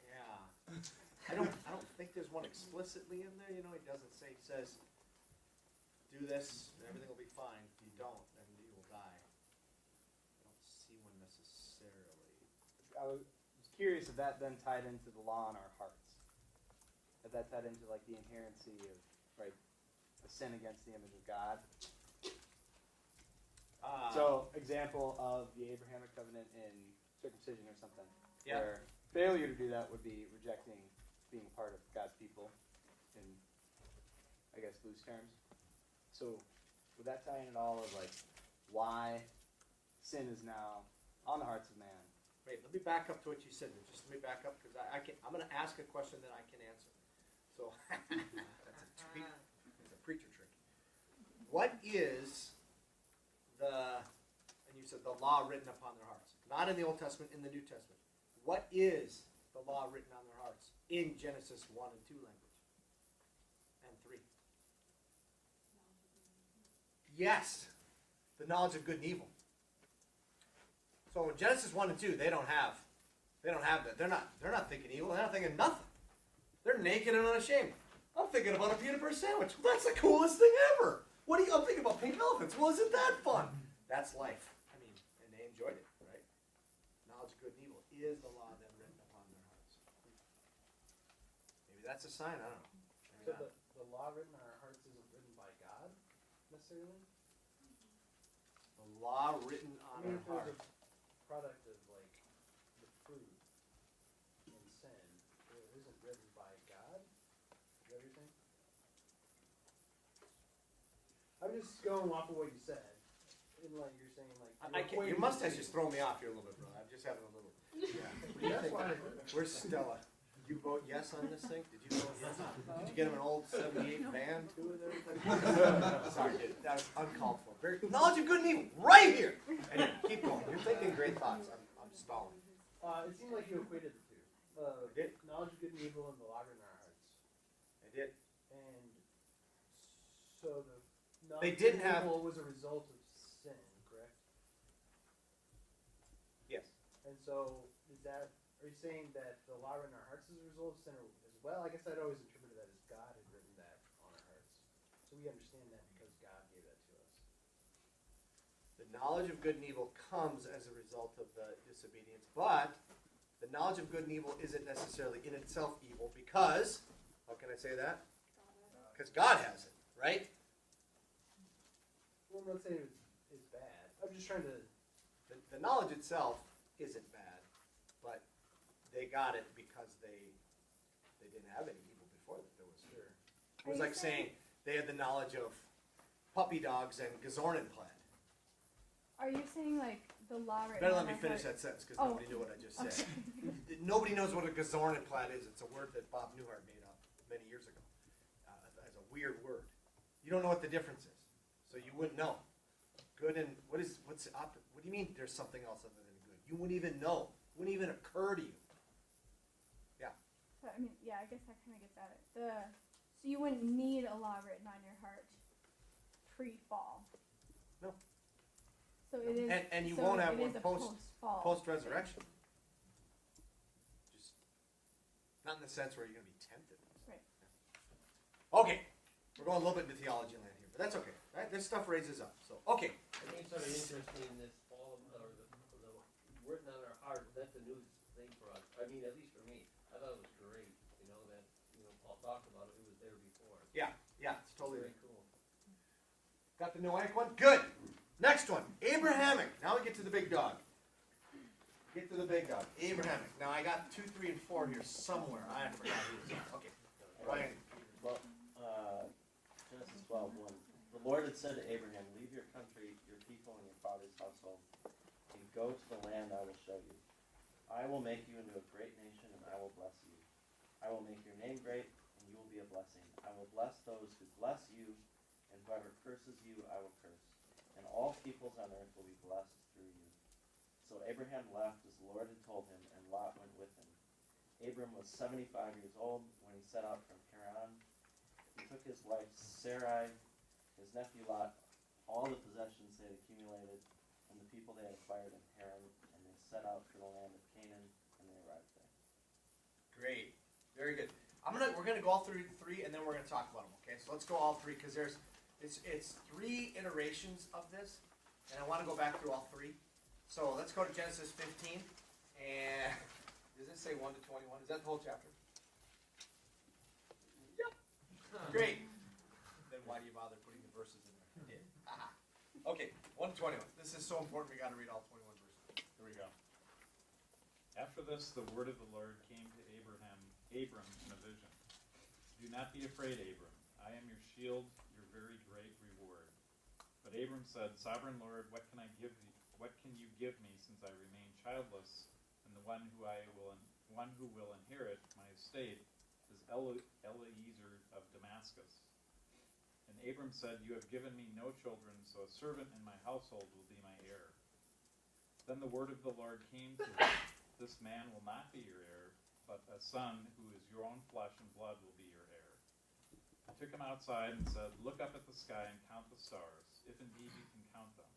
Yeah. I don't think there's one explicitly in there. You know, He doesn't say. He says, "Do this, and everything will be fine. If you don't, then you will die." I don't see one necessarily. I was curious if that then tied into the law in our hearts. If that tied into like the inherency of a sin against the image of God. So, example of the Abrahamic covenant in circumcision or something, where failure to do that would be rejecting being a part of God's people in, I guess, loose terms. So, would that tie in at all of like why sin is now on the hearts of man? Wait, let me back up to what you said. Just let me back up because I'm going to ask a question that I can answer. So that's a preacher trick. What is and you said the law written upon their hearts? Not in the Old Testament, in the New Testament. What is the law written on their hearts in Genesis 1 and 2 language? And 3. Yes, the knowledge of good and evil. So in Genesis 1 and 2, they don't have that. They're not thinking evil. They're not thinking nothing. They're naked and unashamed. I'm thinking about a peanut butter sandwich. Well, that's the coolest thing ever. I'm thinking about pink elephants. Well, isn't that fun? That's life. I mean, and they enjoyed it, right? Knowledge of good and evil is the law then written upon their hearts. Maybe that's a sign. I don't know. So the law written on our hearts isn't written by God necessarily. The law written on our hearts. Product of like the fruit and sin, it isn't written by God. Is that what you're saying? I'm just going off of what you said. In like you're saying like Your mustache is throwing me off here a little bit, brother. I'm just having a little. Yeah. That's why Where's Stella? you vote yes on this thing? Did you vote yes? Did you get him an old 78 van too and everything? Sorry, dude. That was uncalled for. Knowledge of good and evil, right here. Anyway, keep going. You're thinking great thoughts. I'm stalling. It seemed like you equated the two. I did. Knowledge of good and evil and the law in our hearts. I did. And so the They knowledge didn't of have- evil was a result of sin, correct? Yes. And so are you saying that the law in our hearts is a result of sin as well? I guess I'd always interpreted that as God had written that on our hearts. So we understand that because God gave that to us. The knowledge of good and evil comes as a result of the disobedience, but the knowledge of good and evil isn't necessarily in itself evil because, how can I say that? Because God has it, right? Well, I'm not saying it's bad. I'm just trying to... The knowledge itself isn't bad, but they got it because they didn't have any evil before that. There was sure. It was like saying they had the knowledge of puppy dogs and Gazornenplatt. Are you saying like the law written Better on let me our finish heart- that sentence because Oh. nobody knew what I just said. Okay. Nobody knows what a Gazornenplatt is. It's a word that Bob Newhart made up many years ago as a weird word. You don't know what the difference is, so you wouldn't know. Good and what's the opposite? What do you mean there's something else other than good? You wouldn't even know. It wouldn't even occur to you. Yeah. So, I mean, yeah, I guess that kind of gets at it. So you wouldn't need a law written on your heart pre-fall. No. So it is. And you so won't have it one is a post-resurrection. Just not in the sense where you're going to be tempted. Right. Okay, we're going a little bit into theology land here, but that's okay. Right? This stuff raises up. So okay. I think it's sort of interesting this fall or the written on our heart. That's a new thing for us. I mean, at least for me, I thought it was great. That Paul talked about it. It was there before. Yeah, it's totally very cool. Got the Noahic one? Good. Next one, Abrahamic. Now we get to the big dog. Get to the big dog, Abrahamic. Now I got 2, 3, and 4 here somewhere. I forgot who was on. Okay, Ryan. Well, Genesis 12:1. The Lord had said to Abraham, "Leave your country, your people, and your father's household, and go to the land I will show you. I will make you into a great nation, and I will bless you. I will make your name great, and you will be a blessing. I will bless those who bless you, and whoever curses you, I will curse. And all peoples on earth will be blessed through you." So Abraham left as the Lord had told him, and Lot went with him. Abram was 75 years old when he set out from Haran. He took his wife Sarai, his nephew Lot, all the possessions they had accumulated, and the people they had acquired in Haran, and they set out for the land of Canaan, and they arrived there. Great, very good. We're gonna go all through 3, and then we're gonna talk about them. Okay, so let's go all 3 because it's 3 iterations of this, and I want to go back through all 3. So let's go to Genesis 15, and does it say 1 to 21? Is that the whole chapter? Yep. Great. Then why do you bother putting the verses in there? You did. Aha. Okay, 1 to 21. This is so important. We got to read all 21 verses. Here we go. After this, the word of the Lord came to Abram in a vision. "Do not be afraid, Abram. I am your shield, your very great reward." But Abram said, "Sovereign Lord, what can you give me, since I remain childless, and the one who will inherit my estate is Eliezer of Damascus?" And Abram said, "You have given me no children, so a servant in my household will be my heir." Then the word of the Lord came to him, "This man will not be your heir, but a son who is your own flesh and blood will be your heir." He took him outside and said, "Look up at the sky and count the stars, if indeed you can count them."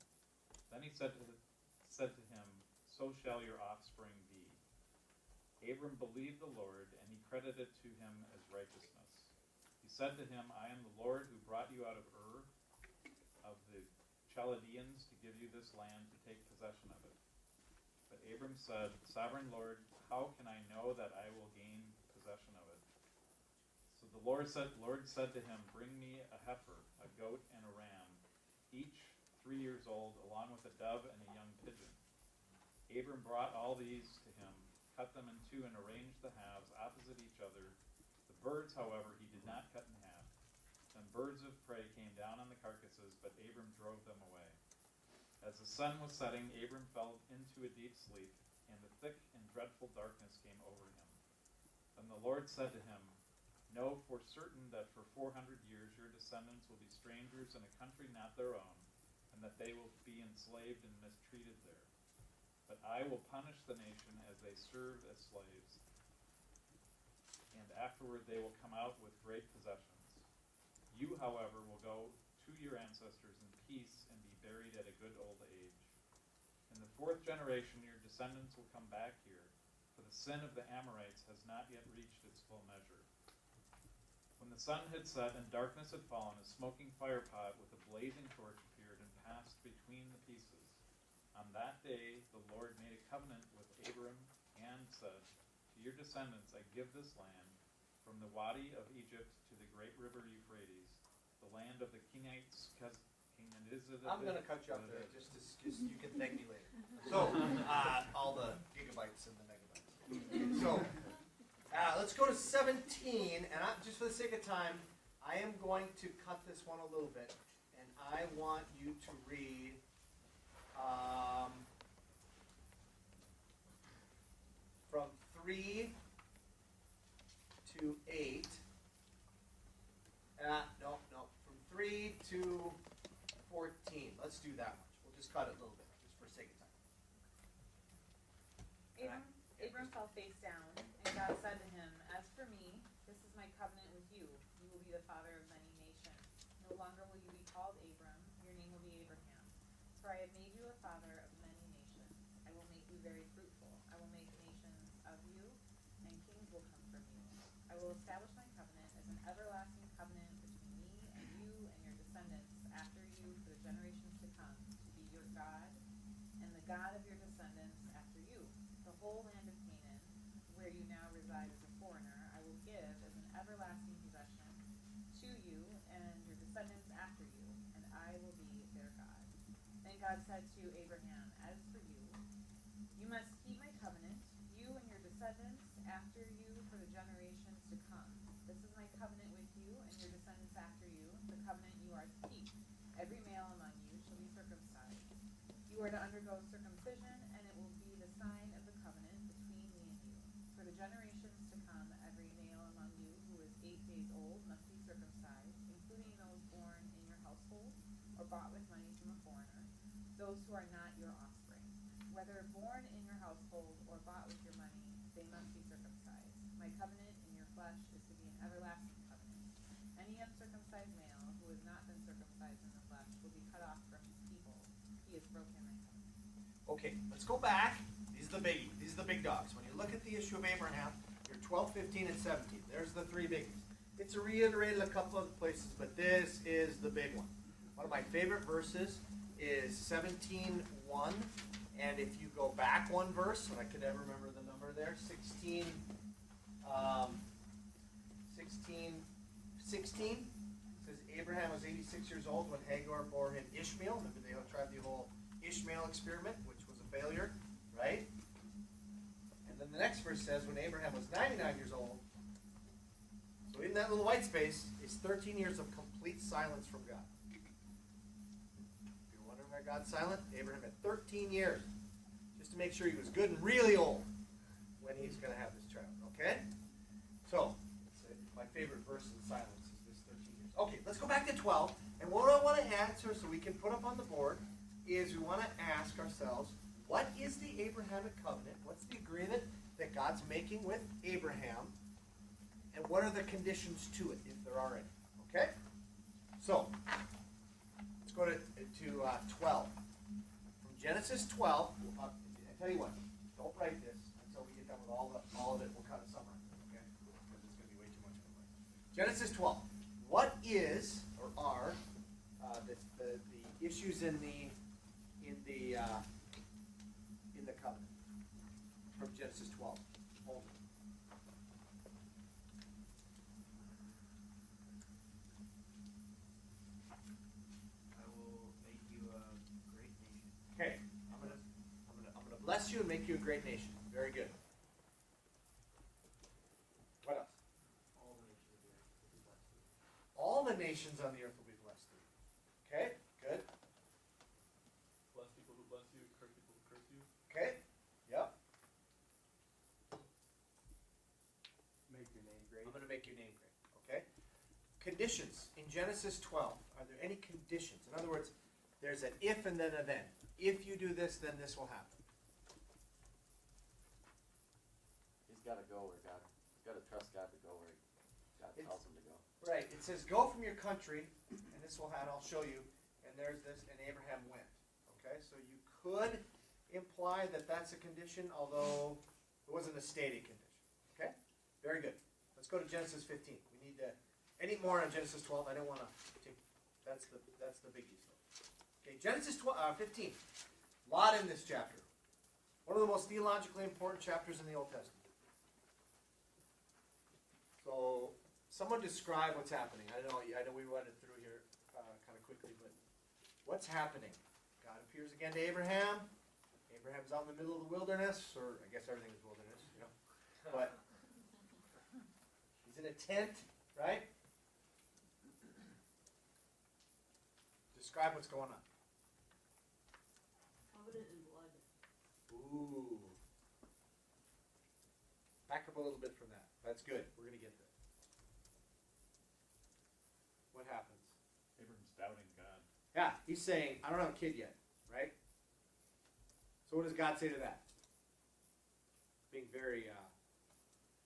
Then he said to him, "So shall your offspring be." Abram believed the Lord, and he credited to him as righteousness. He said to him, "I am the Lord who brought you out of Ur of the Chaldeans to give you this land to take possession of it." But Abram said, "Sovereign Lord, how can I know that I will gain possession of it?" So the Lord said to him, "Bring me a heifer, a goat, and a ram, each 3 years old, along with a dove and a young pigeon." Abram brought all these to him, cut them in 2, and arranged the halves opposite each other. The birds, however, he did not cut in half. Then birds of prey came down on the carcasses, but Abram drove them away. As the sun was setting, Abram fell into a deep sleep, and a thick and dreadful darkness came over him. Then the Lord said to him, know for certain that for 400 years your descendants will be strangers in a country not their own, and that they will be enslaved and mistreated there. But I will punish the nation as they serve as slaves, and afterward they will come out with great possessions. You, however, will go to your ancestors in peace and be buried at a good old age. In the 4th generation your descendants will come back here, for the sin of the Amorites has not yet reached its full measure. When the sun had set and darkness had fallen, a smoking firepot with a blazing torch appeared and passed between the pieces. On that day the Lord made a covenant with Abram and said, to your descendants I give this land, from the Wadi of Egypt to the great river Euphrates, the land of the Kenites, I'm going to cut you off there just you can thank me later. So, all the gigabytes and the megabytes. So, let's go to 17, and just for the sake of time, I am going to cut this one a little bit, and I want you to read from 3 to 8. No, from 3 to 14. Let's do that much. We'll just cut it a little bit, just for sake of time. Abram fell face down, and God said to him, as for me, this is my covenant with you. You will be the father of many nations. No longer will you be called Abram, your name will be Abraham. For I have made you a father of many nations. I will make you very fruitful. I will make nations of you, and kings will come from you. I will establish my covenant as an everlasting covenant between me and you and your descendants after you for the generations to come, to be your God and the God of your descendants after you. The whole land of Canaan, where you now reside as a foreigner, I will give as an everlasting possession to you and your descendants after you, and I will be their God. Then God said to Abraham, as for you, you must keep my covenant, you and your descendants after you for the generations to come. This is my covenant with you and your descendants after you, the covenant you are to keep. Every male among you shall be circumcised. You are to undergo circumcision, and it will be the sign of the covenant between me and you. For the generations to come, every male among you who is 8 days old must be circumcised, including those born in your household or bought with money from a foreigner, those who are not your offspring. Whether born in your household or bought with your money, they must be circumcised. My covenant in your flesh is to be an everlasting covenant. Any uncircumcised male who has not been circumcised in the flesh will be cut off from his people. He has broken my covenant. Okay, let's go back. These are the biggies. These are the big dogs. When you look at the issue of Abraham, you're 12, 15, and 17. There's the 3 biggies. It's reiterated a couple of places, but this is the big one. One of my favorite verses is 17:1, and if you go back one verse, and I could never remember the number there, 16, 16, says Abraham was 86 years old when Hagar bore him Ishmael. Remember they tried the whole Ishmael experiment, which was a failure, right? And then the next verse says when Abraham was 99 years old, so in that little white space is 13 years of complete silence from God. If you're wondering why God's silent, Abraham had 13 years just to make sure he was good and really old when he's going to have this child, okay? So, my favorite verse in silence is this 13 years. Okay, let's go back to 12. And what I want to answer so we can put up on the board is we want to ask ourselves, what is the Abrahamic covenant? What's the agreement that God's making with Abraham? And what are the conditions to it, if there are any? Okay? So, let's go to 12. From Genesis 12, I tell you what, don't write this until we get done with all of it. We'll kind of summarize it, okay? Because it's going to be way too much otherwise. Genesis 12. What is, or are, the issues in the covenant from Genesis 12? Hold it. I will make you a great nation. Okay, I'm gonna bless you and make you a great nation. Very good. What else? All the nations on the earth will be blessed through you. Okay, good. Bless people who bless you, curse people who curse you. Okay, yep. conditions in Genesis 12. Are there any conditions? In other words, there's an if and then a then. If you do this, then this will happen. He's got to go where God. He's got to trust God to go where God tells him to go. Right. It says, "Go from your country," and this will happen. I'll show you. And there's this, and Abraham went. Okay, so you could imply that that's a condition, although it wasn't a stated condition. Okay, very good. Let's go to Genesis 15. We need to. Any more on Genesis 12? I don't want to take. That's the biggie. Okay, Genesis 15. A lot in this chapter. One of the most theologically important chapters in the Old Testament. So, someone describe what's happening. I know we went it through here kind of quickly, but what's happening? God appears again to Abraham. Abraham's out in the middle of the wilderness, or I guess everything is wilderness, you know. But he's in a tent, right? Describe what's going on. Covenant and blood. Ooh. Back up a little bit from that. That's good. We're going to get there. What happens? Abram's doubting God. Yeah, he's saying, I don't have a kid yet, right? So what does God say to that? Being very,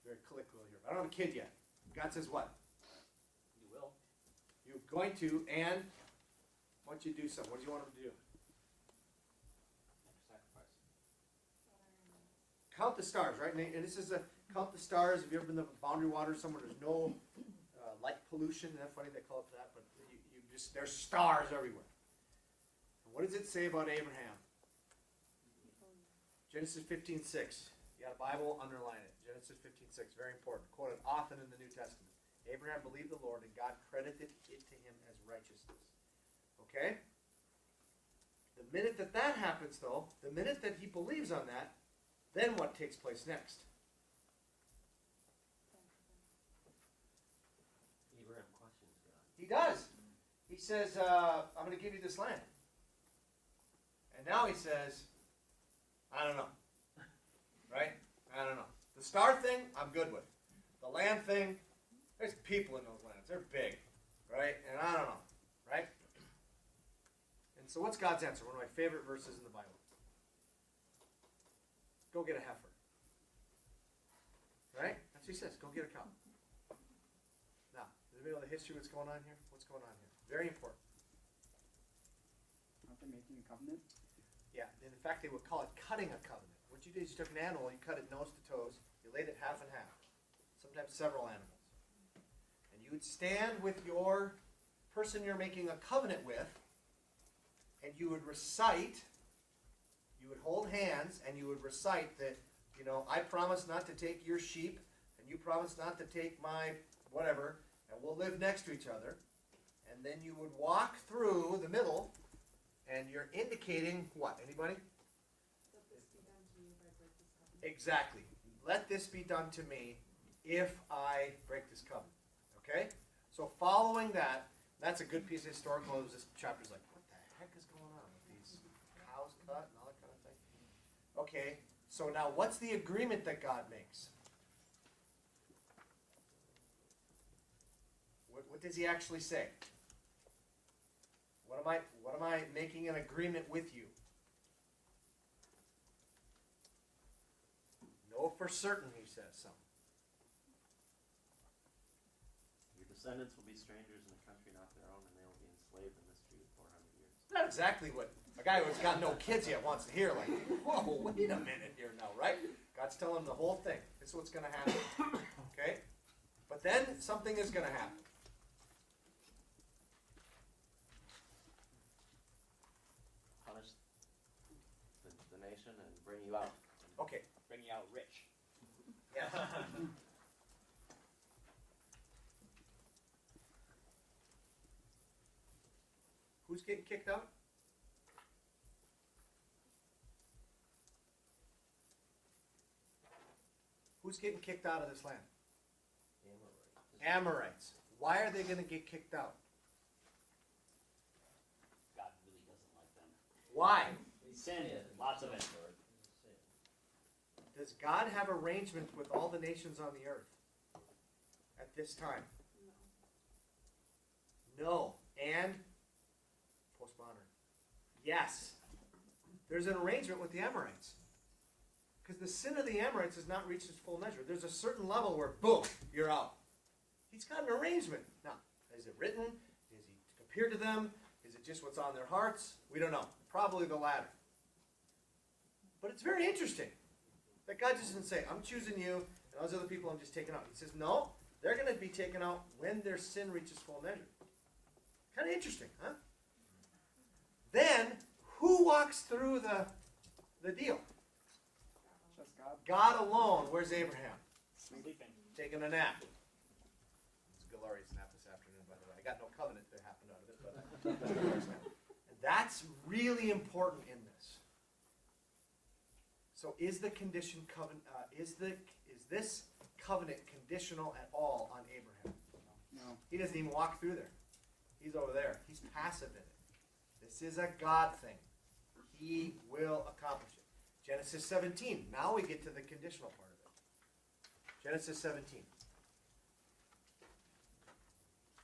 very colloquial here. I don't have a kid yet. God says what? You will. You're going to, and why don't you do something? What do you want him to do? Sacrifice. Count the stars, right? And this is count the stars. Have you ever been to Boundary Waters somewhere there's no light pollution? Isn't that funny they call it that? But you just, there's stars everywhere. And what does it say about Abraham? Genesis 15:6. You got a Bible? Underline it. Genesis 15:6. Very important. Quoted often in the New Testament. Abraham believed the Lord, and God credited it to him as righteousness. Okay? The minute that happens, though, the minute that he believes on that, then what takes place next? Abraham questions God. He does. He says, I'm going to give you this land. And now he says, I don't know. Right? I don't know. The star thing, I'm good with. The land thing, there's people in those lands. They're big. Right? And I don't know. Right? And so what's God's answer? One of my favorite verses in the Bible. Go get a heifer. Right? That's what he says. Go get a cow. Now, does anybody know the history of what's going on here? What's going on here? Very important. Aren't they making a covenant? Yeah, in fact, they would call it cutting a covenant. What you did is you took an animal, you cut it nose to toes, you laid it half and half, sometimes several animals. And you would stand with your person you're making a covenant with, and you would recite, you would hold hands, and you would recite that, you know, I promise not to take your sheep, and you promise not to take my whatever, and we'll live next to each other. And then you would walk through the middle, and you're indicating what? Anybody? Let this be done to me if I break this covenant. Exactly. Let this be done to me if I break this covenant. Okay? So following that, that's a good piece of historical. This chapter's like, what the heck is going on with these cows cut and all that kind of thing? Okay, so now what's the agreement that God makes? What does he actually say? What am I making an agreement with you? Know for certain, he says something. Your descendants will be strangers in a country not their own, and they will be enslaved and mistreated 400 years. Not exactly what a guy who's got no kids yet wants to hear. Like, whoa, wait a minute here now, right? God's telling him the whole thing. This is what's going to happen. Okay? But then something is going to happen. Punish the nation and bring you out. Okay. Bring you out rich. Yeah. Who's getting kicked out? Who's getting kicked out of this land? Amorites. Why are they going to get kicked out? God really doesn't like them. Why? They sinned. Lots of it. Does God have arrangements with all the nations on the earth at this time? No. And postmodern. Yes. There's an arrangement with the Amorites. Because the sin of the Amorites has not reached its full measure. There's a certain level where, boom, you're out. He's got an arrangement. Now, is it written? Is he appeared to them? Is it just what's on their hearts? We don't know. Probably the latter. But it's very interesting that God doesn't say, I'm choosing you, and those other people I'm just taking out. He says, no, they're going to be taken out when their sin reaches full measure. Kind of interesting, huh? Then, who walks through the deal? Just God. God alone. Where's Abraham? Sleeping. Taking a nap. It's a glorious nap this afternoon, by the way. I got no covenant that happened out of it, but and that's really important in this. So, is the condition covenant? Is this covenant conditional at all on Abraham? No. He doesn't even walk through there. He's over there. He's passive in it. This is a God thing. He will accomplish it. Genesis 17. Now we get to the conditional part of it. Genesis 17.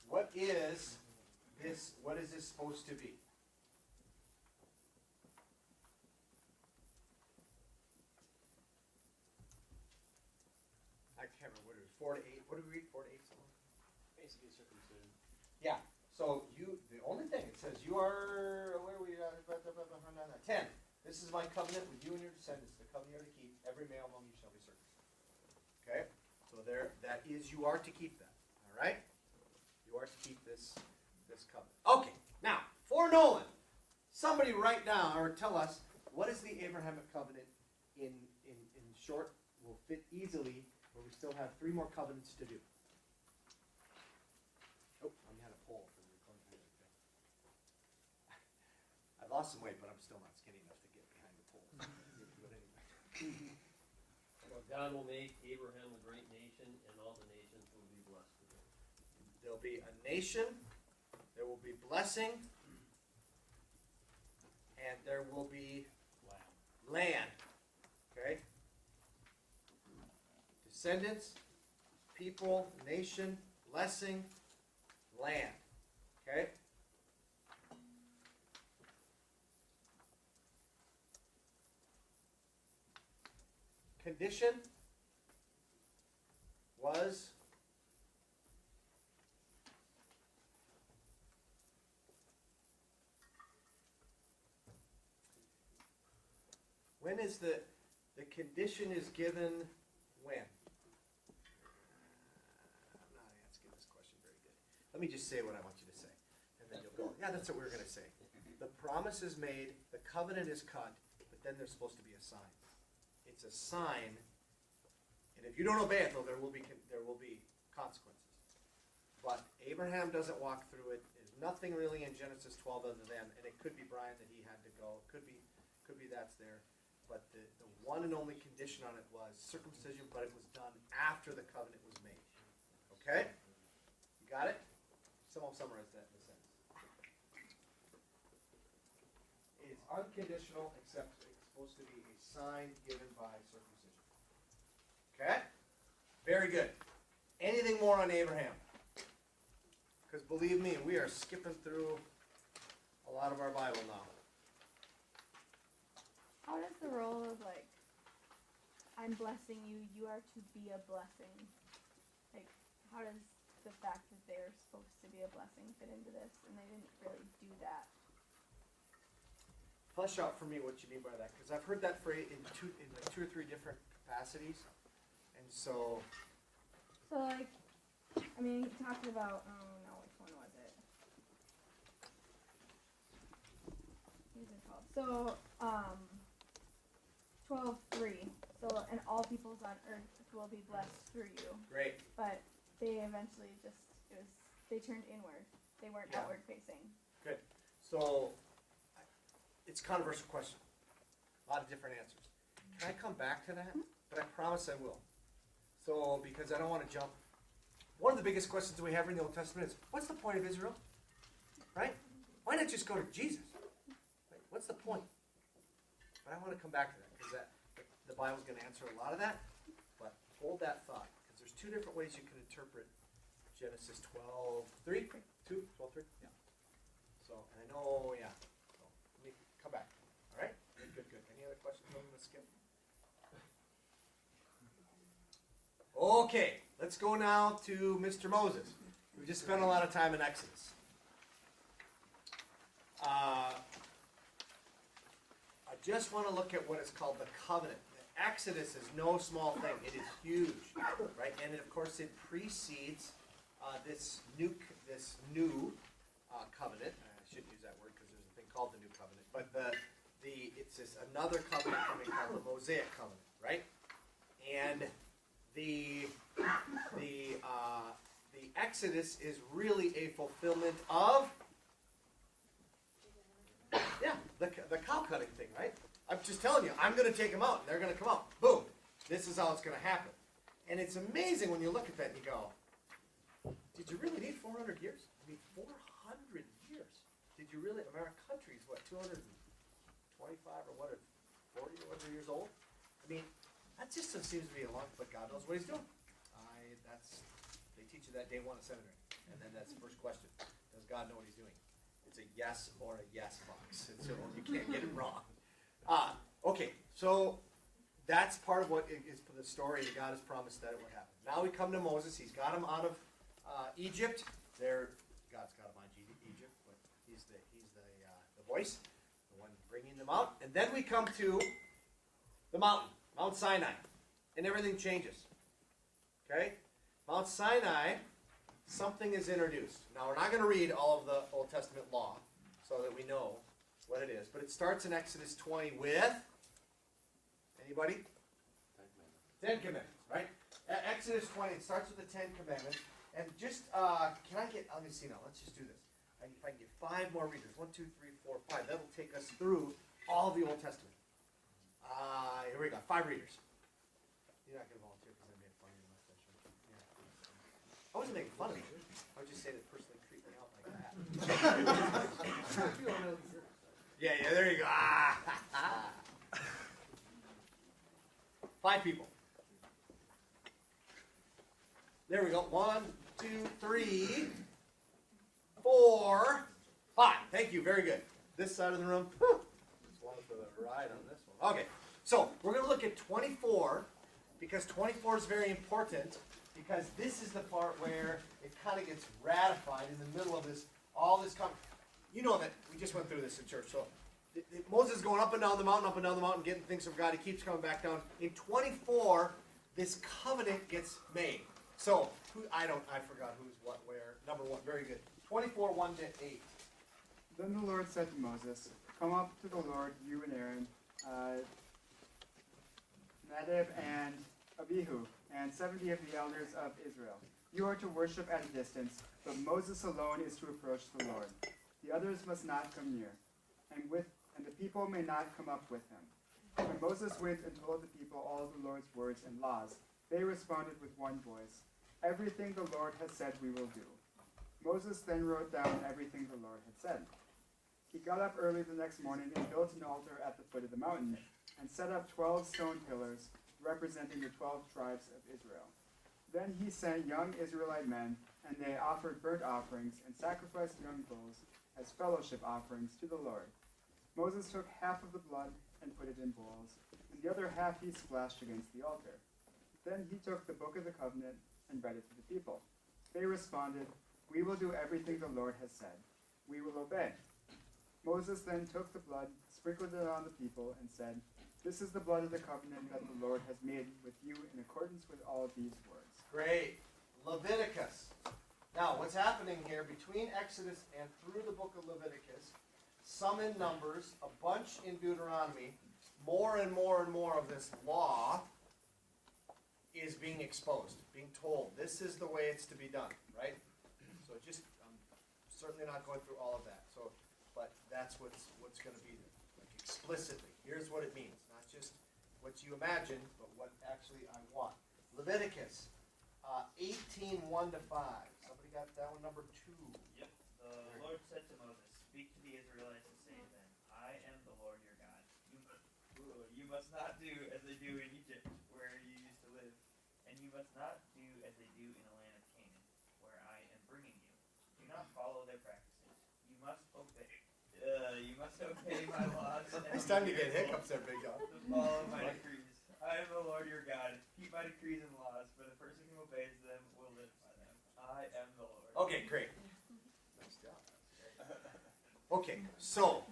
What is this? What is this supposed to be? I can't remember what it was. 4 to 8. What did we read? 4 to 8 something? Basically circumcision. Yeah. So the only thing it says you are where are we at? 10. This is my covenant with you and your descendants. The covenant you are to keep. Every male among you shall be circumcised. Okay. So there, that is you are to keep that. All right. You are to keep this covenant. Okay. Now for Nolan, somebody write down or tell us what is the Abrahamic covenant in short. Will fit easily. Where we still have 3 more covenants to do. Oh, I had a poll for the recording. I've lost some weight, but I'm still not skinny enough to get behind the pole. But anyway. Well, God will make Abraham a great nation, and all the nations will be blessed with him. There'll be a nation, there will be blessing, and there will be land. Okay? Descendants, people, nation, blessing, land. Okay? Condition was when is the condition is given when? I'm not asking this question very good. Let me just say what I want you to say. And then you'll go, yeah, that's what we're going to say. The promise is made, the covenant is cut, but then there's supposed to be a sign. It's a sign, and if you don't obey it, though, there will be consequences. But Abraham doesn't walk through it. There's nothing really in Genesis 12 other than, and it could be Brian that he had to go. It could be that's there. But the one and only condition on it was circumcision, but it was done after the covenant was made. Okay? You got it? Someone summarize that in a sentence. It's unconditional, except it's supposed to be a sign given by circumcision. Okay? Very good. Anything more on Abraham? Because believe me, we are skipping through a lot of our Bible now. How does the role of, like, I'm blessing you, you are to be a blessing, like, how does the fact that they're supposed to be a blessing fit into this, and they didn't really do that? Flesh out for me what you mean by that, because I've heard that phrase in like 2 or 3 different capacities, and so. So, like, I mean, he talked about, oh no, which one was it? Here's it called. So, 12:3. So, and all peoples on earth will be blessed through you. Great. But they eventually they turned inward. They weren't outward facing. Good. So, it's a controversial question. A lot of different answers. Can I come back to that? But I promise I will. So, because I don't want to jump. One of the biggest questions we have in the Old Testament is, what's the point of Israel? Right? Why not just go to Jesus? Right? What's the point? But I want to come back to that, because the Bible's going to answer a lot of that. But hold that thought, because there's 2 different ways you can interpret Genesis 12:3. 2, 12:30? Yeah. So, and I know, yeah. So, let me come back. All right? Good. Any other questions I'm going to skip? Okay, let's go now to Mr. Moses. We just spent a lot of time in Exodus. I just want to look at what is called the covenant. Exodus is no small thing. It is huge, right? And of course, it precedes this new covenant. I shouldn't use that word because there's a thing called the new covenant. But it's this another covenant coming called the Mosaic covenant, right? And the Exodus is really a fulfillment of the cow cutting thing, right? I'm just telling you, I'm going to take them out, and they're going to come out. Boom. This is how it's going to happen. And it's amazing when you look at that and you go, did you really need 400 years? I mean, 400 years. Did you really? Our country's, what, 225 or what, 40 or whatever years old? I mean, that just seems to be a long, but God knows what he's doing. They teach you that day one of seminary. And then that's the first question. Does God know what he's doing? It's a yes or a yes box. And so you can't get it wrong. Okay, so that's part of what is for the story that God has promised that it would happen. Now we come to Moses. He's got him out of Egypt. God's got him out of Egypt, but he's the voice, the one bringing them out. And then we come to the mountain, Mount Sinai, and everything changes. Okay, Mount Sinai, something is introduced. Now we're not going to read all of the Old Testament law so that we know what it is, but it starts in Exodus 20 with anybody? 10 Commandments, right? Exodus 20, it starts with the 10 Commandments. And just, let me see now, let's just do this. If I can get 5 more readers, 1, 2, 3, 4, 5, that'll take us through all of the Old Testament. Here we go, 5 readers. You're not going to volunteer because I made fun of you last session. Yeah. I wasn't making fun of you. I was just saying it personally creeped me out like that. Yeah, there you go. 5 people. There we go. 1, 2, 3, 4, 5. Thank you. Very good. This side of the room. Just one for the ride on this one. Okay. So we're going to look at 24 because 24 is very important because this is the part where it kind of gets ratified in the middle of this. All this you know that we just went through this in church. So Moses is going up and down the mountain, getting things from God. He keeps coming back down. In 24, this covenant gets made. So I forgot who's what, where. Number 1, very good. 24, 1 to 8. Then the Lord said to Moses, "Come up to the Lord, you and Aaron, Nadab and Abihu, and 70 of the elders of Israel. You are to worship at a distance, but Moses alone is to approach the Lord. The others must not come near, and the people may not come up with him." When Moses went and told the people all of the Lord's words and laws, they responded with one voice, "Everything the Lord has said we will do." Moses then wrote down everything the Lord had said. He got up early the next morning and built an altar at the foot of the mountain, and set up 12 stone pillars representing the 12 tribes of Israel. Then he sent young Israelite men, and they offered burnt offerings and sacrificed young bulls as fellowship offerings to the Lord. Moses took half of the blood and put it in bowls, and the other half he splashed against the altar. Then he took the book of the covenant and read it to the people. They responded, "We will do everything the Lord has said. We will obey." Moses then took the blood, sprinkled it on the people, and said, "This is the blood of the covenant that the Lord has made with you in accordance with all of these words." Great. Leviticus. Now, what's happening here between Exodus and through the book of Leviticus, some in Numbers, a bunch in Deuteronomy, more and more and more of this law is being exposed, being told, this is the way it's to be done, right? So I'm certainly not going through all of that. But that's what's going to be there, like explicitly. Here's what it means, not just what you imagine, but what actually I want. Leviticus 18:1 to 5. Somebody got that one, number 2. Yep. The Lord said to Moses, "Speak to the Israelites and say to them, I am the Lord your God. You must not do as they do in Egypt, where you used to live, and you must not do as they do in the land of Canaan, where I am bringing you. Do not follow their practices. You must obey. You must obey my laws. It's time to get hiccups there, big dog. To follow my decrees. I am the Lord your God. Keep my decrees and laws, for the person who obeys them will live by them. I am the Lord. Okay, great. Nice job. Okay, so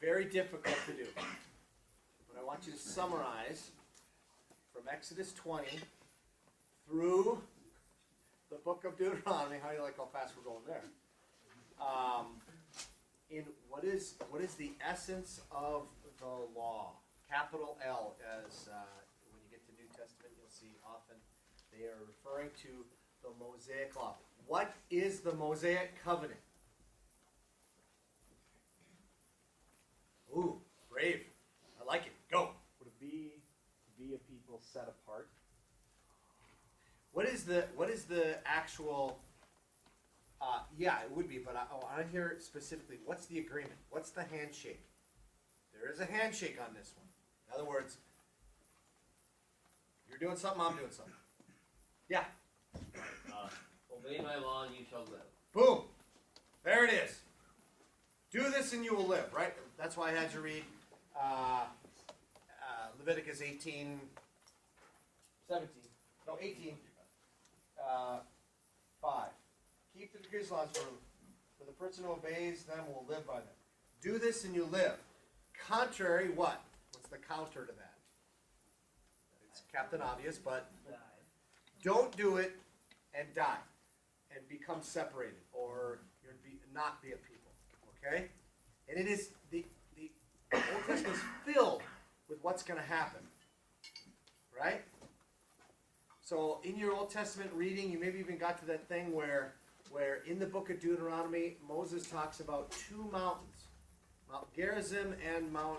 very difficult to do, but I want you to summarize from Exodus 20 through the book of Deuteronomy. How do you like how fast we're going there? In what is the essence of the law? Capital L, as when you get to New Testament, you'll see often they are referring to the Mosaic Law. What is the Mosaic Covenant? Ooh, brave. I like it. Go. Would it be to be a people set apart? What is the actual? Yeah, it would be, but I want to hear specifically. What's the agreement? What's the handshake? There is a handshake on this one. In other words, you're doing something, I'm doing something. Yeah. Obey my law and you shall live. Boom. There it is. Do this and you will live, right? That's why I had you read Leviticus 18, 17. No, 18, 5. Keep the decrees and laws, for the person who obeys them will live by them. Do this and you live. Contrary, what? What's the counter to that? It's Captain Obvious, but don't do it and die and become separated, or not be a people. Okay? And it is the Old Testament is filled with what's going to happen. Right? So in your Old Testament reading, you maybe even got to that thing where in the book of Deuteronomy, Moses talks about two mountains, Mount Gerizim and Mount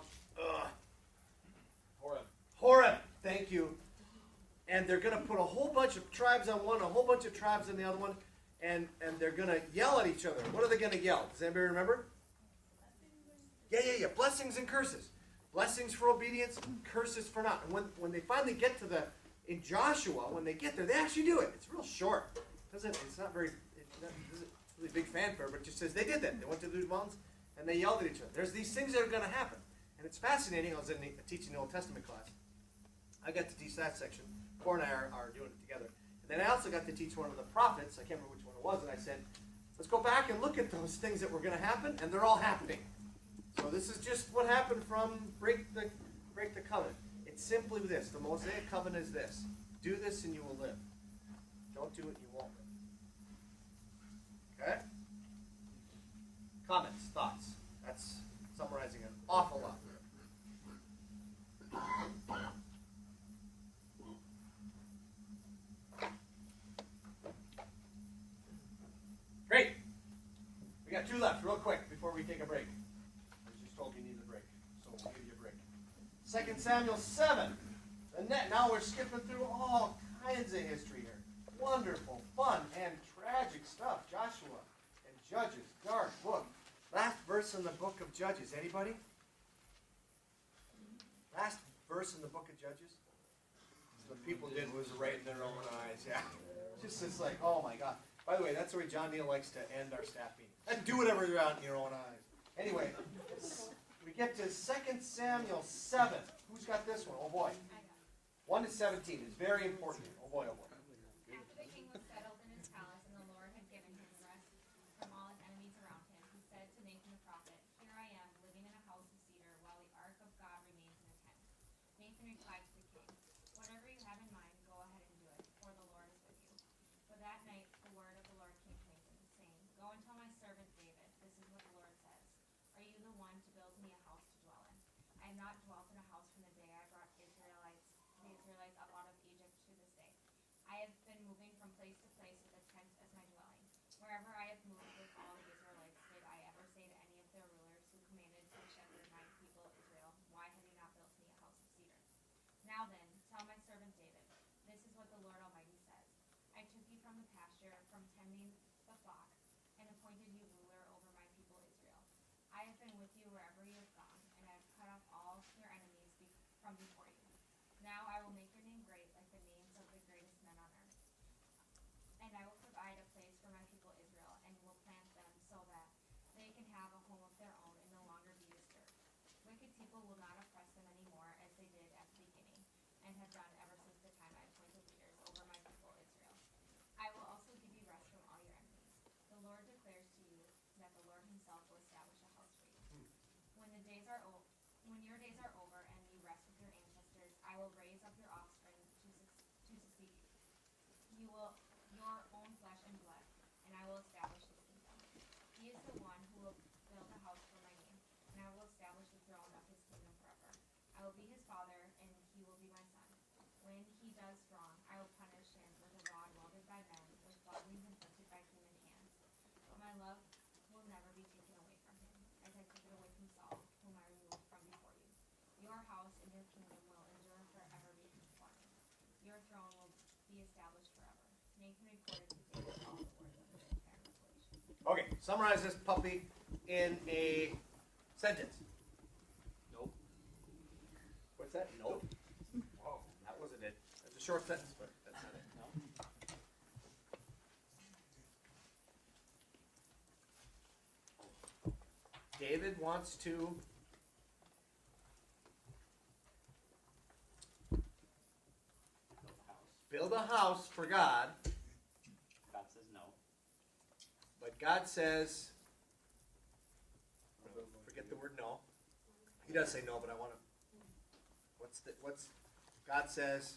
Horeb. Thank you. And they're going to put a whole bunch of tribes on one, a whole bunch of tribes on the other one, and they're going to yell at each other. What are they going to yell? Does anybody remember? Yeah. Blessings and curses. Blessings for obedience, curses for not. And when they finally get to in Joshua, when they get there, they actually do it. It's real short. It's not very, it's not really big fanfare, but it just says they did that. They went to the mountains and they yelled at each other. There's these things that are going to happen. And it's fascinating. I was teaching the Old Testament class. I got to teach that section. Cor and I are doing it together. And then I also got to teach one of the prophets. I can't remember which one it was. And I said, let's go back and look at those things that were going to happen. And they're all happening. So this is just what happened from break the covenant. It's simply this. The Mosaic covenant is this. Do this and you will live. Don't do it, you won't live. Okay? Comments, thoughts. That's summarizing an awful lot. Great. We got 2 left, real quick, before we take a break. I was just told you needed a break, so we'll give you a break. 2 Samuel 7. Now we're skipping through all kinds of history here. Wonderful, fun, and tragic stuff. Joshua and Judges, dark book. Last verse in the book of Judges. Anybody? Last verse in the book of Judges? What people did was right in their own eyes. Yeah. It's like, oh my God. By the way, that's the way John Neal likes to end our staff meeting. And do whatever you're out in your own eyes. Anyway, we get to 2 Samuel 7. Who's got this one? Oh boy. 1 to 17 is very important. Oh boy, oh boy. After the king was settled in his palace and the Lord had given him rest from all his enemies around him, he said to Nathan the prophet, "Here I am, living in a house of cedar, while the ark of God remains in a tent." Nathan replied to the king, "Whatever you have in mind, go ahead and do it, for the Lord is with you." But that night the word of the Lord came to Nathan, saying, "Go and tell my servant David, this is what the Lord says. Are you the one to build me a house to dwell in? I have not dwelt in a house from the day I brought the Israelites up out of Egypt to this day. I have been moving from place to place with a tent as my dwelling. Wherever I have moved with all the Israelites, did I ever say to any of their rulers who commanded to shepherd my people Israel, why have you not built me a house of cedar? Now then, tell my servant David, this is what the Lord Almighty says. I took you from the pasture, from tending the flock, and appointed you ruler over my people Israel. I have been with you wherever you have gone, and I have cut off all your enemies from before you. Now I will make your name great like the names of the greatest men on earth. And I will provide a place people will not oppress them anymore as they did at the beginning, and have done ever since the time I appointed leaders over my people Israel. I will also give you rest from all your enemies. The Lord declares to you that the Lord himself will establish a house for you. When your days are over and you rest with your ancestors, I will raise up your offspring to succeed you. You will your own flesh and blood, and I will establish his kingdom. He is the one who will build a house for my name, and I will establish the throne of his kingdom forever. I will be his father, and he will be my son. When he does wrong, I will punish him with a rod wielded by men, with floggings inflicted by human hands. But my love will never be taken away from him, as I took it away from Saul, whom I removed from before you. Your house and your kingdom will endure forever before me. Your throne will be established forever. Nathan reported to David all the words of the entire revelation. Okay, summarize this puppy in a sentence. Nope. What's that? Nope. Whoa, that wasn't it. That's a short sentence, but that's not it. No. David wants to build a house for God. God says no. But God says, forget the word no. He does say no, but I want to. What's God says?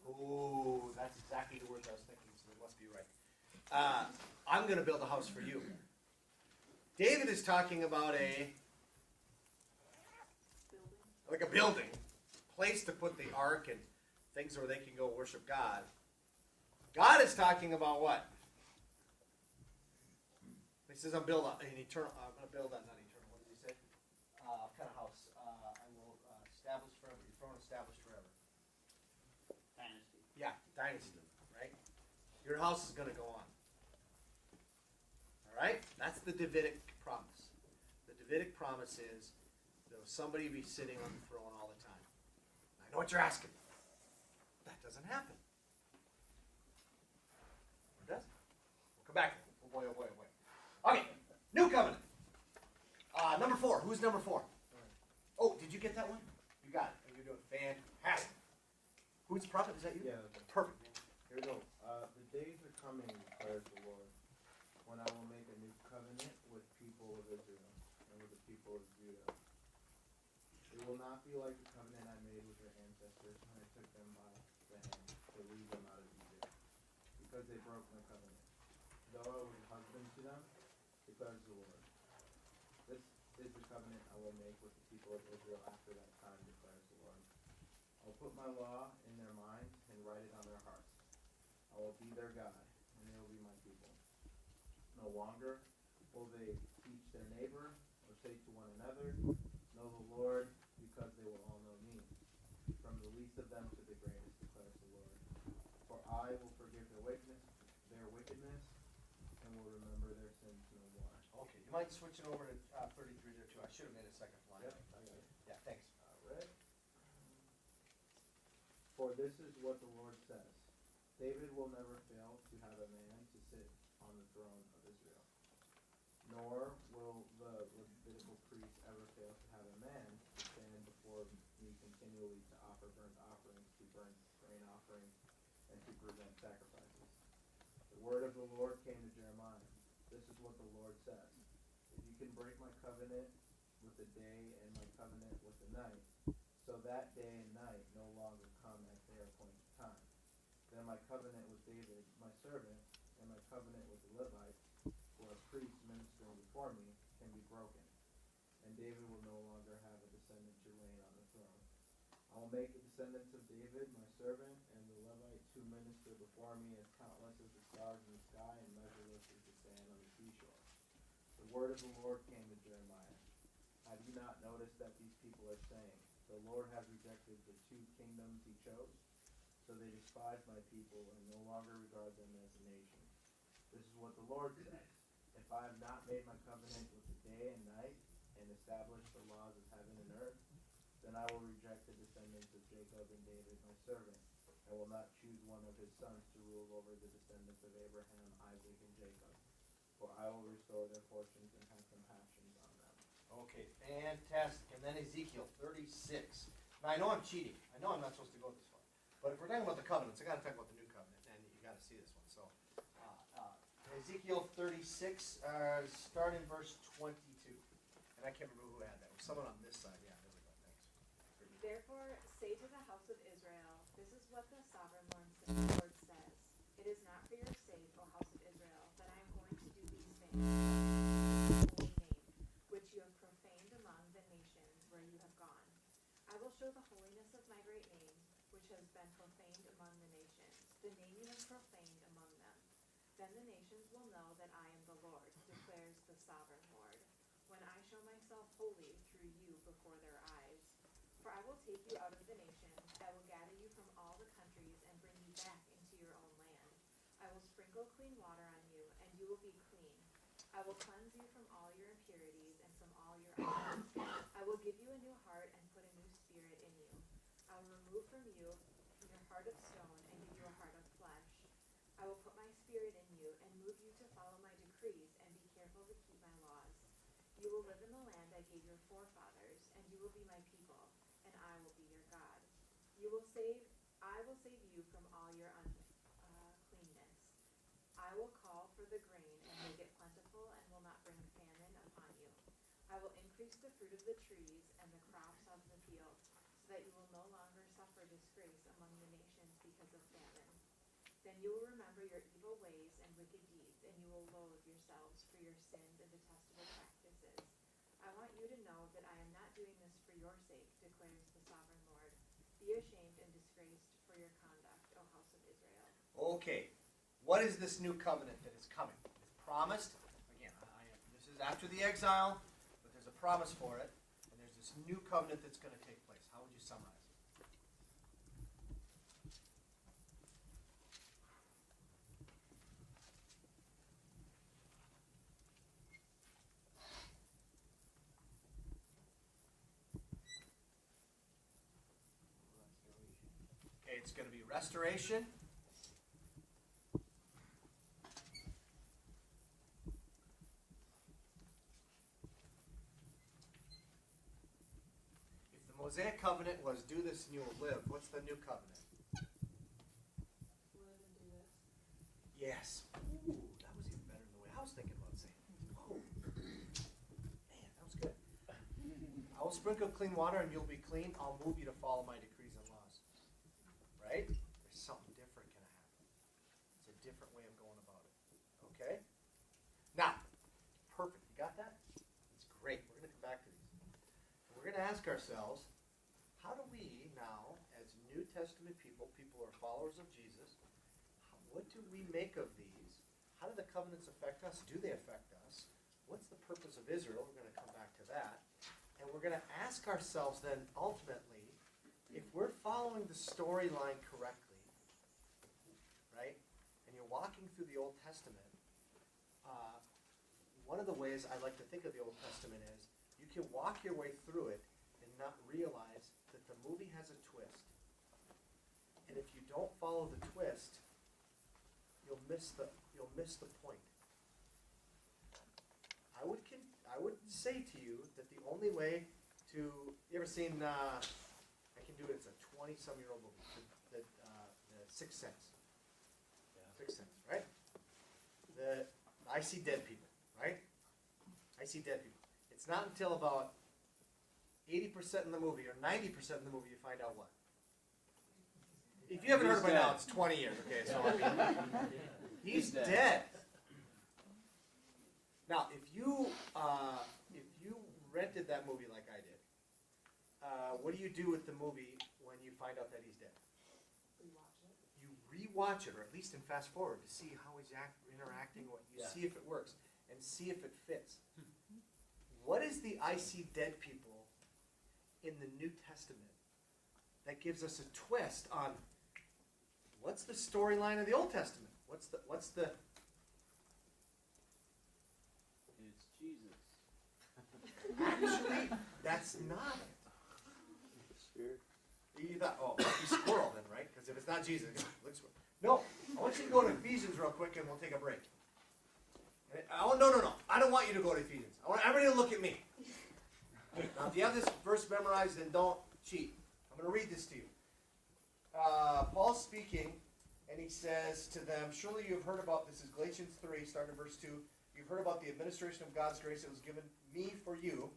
Ooh, that's exactly the words I was thinking, so they must be right. I'm going to build a house for you. David is talking about a building, place to put the ark and things where they can go worship God. God is talking about what? He says, I'm going to build not eternal, what does he say? Kind of house. I will establish forever, your throne established forever. Dynasty. Yeah, dynasty, right? Your house is going to go on. All right? That's the Davidic promise. The Davidic promise is there will somebody be sitting on the throne all the time. I know what you're asking. That doesn't happen. It does. We'll come back. Oh boy, oh boy, oh boy. Okay, new covenant. Number 4. Who's number 4? Oh, did you get that one? You got it. You're doing fantastic. Who's the prophet? Is that you? Yeah. Perfect. Here we go. The days are coming, declares the Lord, when I will make a new covenant with people of Israel and with the people of Judah. It will not be like the covenant I made with their ancestors when I took them by the hand to lead them out of Egypt, because they broke my covenant. Though I was a husband to them, declares the Lord. This is the covenant I will make with the people of Israel after that time, declares the Lord. I will put my law in their minds and write it on their hearts. I will be their God, and they will be my people. No longer will they teach their neighbor or say to one another, know the Lord, because they will all know me, from the least of them to the greatest, declares the Lord. For I will forgive their wickedness, and will remember their sins no more. Okay, you mind switching over to 33 there too? I should have made a second line. Yep, I got it. Yeah, thanks. All right. For this is what the Lord says. David will never fail to have a man to sit on the throne of Israel. Nor will the Levitical priests ever fail to have a man to stand before me continually to offer burnt offerings, to burn grain offerings, and to present sacrifices. The word of the Lord came to Jeremiah. This is what the Lord says. If you can break my covenant with the day and my covenant with the night, so that day and night no longer come at their appointed time, then my covenant with David, my servant, and my covenant with the Levites, who are priests ministering before me, can be broken. And David will no longer have a descendant to reign on the throne. I will make the descendants of David, my servant, and the Levites who minister before me as countless as the stars in the sky and measureless as the sand on the seashore. The word of the Lord came to Jeremiah. Have you not noticed that these people are saying, the Lord has rejected the 2 kingdoms he chose? So they despise my people and no longer regard them as a nation. This is what the Lord says. If I have not made my covenant with the day and night and established the laws of heaven and earth, then I will reject the descendants of Jacob and David my servant, and will not choose one of his sons to rule over the descendants of Abraham, Isaac, and Jacob. For I will restore their fortunes and have compassion on them. Okay, fantastic. And then Ezekiel 36. Now I know I'm cheating. I know I'm not supposed to go this far. But if we're talking about the covenants, I got to talk about the new covenant, and you got to see this one. So, Ezekiel 36, start in verse 22. And I can't remember who had that. It was someone on this side. Yeah, there we go. Thanks. Therefore, say to the house of Israel, this is what the sovereign Lord says. It is not for your sake, O house of Israel, that I am going to do these things, holy name, which you have profaned among the nations where you have gone. I will show the holiness of my great name, which has been profaned among the nations, the name you have profaned among them. Then the nations will know that I am the Lord, declares the sovereign Lord, when I show myself holy through you before their eyes. For I will take you out of the nations, I will gather you from all the countries and bring you back into your own land. I will sprinkle clean water on you, and you will be clean. I will cleanse you from all your impurities and from all your idols. I will give you a new heart and put a new spirit in you. I will remove from you your heart of stone and give you a heart of flesh. I will put my spirit in you and move you to follow my decrees and be careful to keep my laws. You will live in the land I gave your forefathers, and you will be my people, and I will be your God. I will save you from all your uncleanness. I will call for the grain and make it plentiful and will not bring famine upon you. I will increase the fruit of the trees and the crops of the field, so that you will no longer suffer disgrace among the nations because of famine. Then you will remember your evil ways and wicked deeds, and you will loathe yourselves for your sins and detestable practices. I want you to know that I am not doing this for your sake, declares the sovereign Lord. Be ashamed and disgraced for your conduct, O house of Israel. Okay, what is this new covenant that is coming? It's promised. Again, this is after the exile, but there's a promise for it, and there's this new covenant that's going to take place. How would you summarize it? Okay, it's going to be restoration. If the Mosaic covenant was do this and you will live, what's the new covenant? Live and do this. Yes. Ooh, that was even better than the way I was thinking about saying it. Oh, man, that was good. I will sprinkle clean water and you'll be clean. I'll move you to follow my decrees and laws. Right? There's something different going to happen. It's a different way of going about it. Okay? Now, perfect. You got that? That's great. We're going to come back to these. And we're going to ask ourselves, how do we now, as New Testament people who are followers of Jesus, what do we make of these? How do the covenants affect us? Do they affect us? What's the purpose of Israel? We're going to come back to that. And we're going to ask ourselves then, ultimately, if we're following the storyline correctly, right, and you're walking through the Old Testament, one of the ways I like to think of the Old Testament is you can walk your way through it and not realize that the movie has a twist. And if you don't follow the twist, you'll miss the point. I would say to you that the only way to, you ever seen I can do it. It's a 20-some-year-old movie, the Sixth Sense. Yeah. Sixth Sense, right? I see dead people, right? I see dead people. It's not until about 80% in the movie or 90% in the movie you find out what. If you haven't heard it by now, it's 20 years. Okay, so I mean, he's dead. Now, if you rented that movie like I did, what do you do with the movie when you find out that he's dead? You rewatch it, or at least in fast forward, to see how he's interacting. You see if it works, and see if it fits. What is the I see dead people in the New Testament that gives us a twist on what's the storyline of the Old Testament? What's the It's Jesus. Actually, that's not it. You thought, oh, it must be squirrel then, right? Because if it's not Jesus, it looks squirrel. No, I want you to go to Ephesians real quick and we'll take a break. No. I don't want you to go to Ephesians. I want everybody to look at me. Now, if you have this verse memorized, then don't cheat. I'm going to read this to you. Paul's speaking, and he says to them, surely you have heard about, this is Galatians 3, starting in verse 2, you've heard about the administration of God's grace that was given me for you.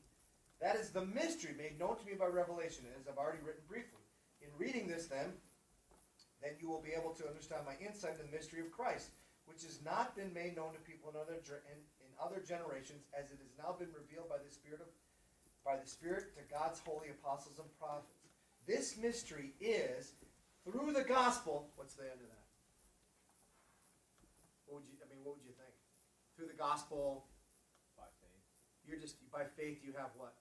That is the mystery made known to me by revelation, as I've already written briefly. In reading this, then you will be able to understand my insight in the mystery of Christ, which has not been made known to people in other generations, as it has now been revealed by the Spirit to God's holy apostles and prophets. This mystery is through the gospel. What's the end of that? What would you think? Through the gospel, By faith. you're just by faith you have what?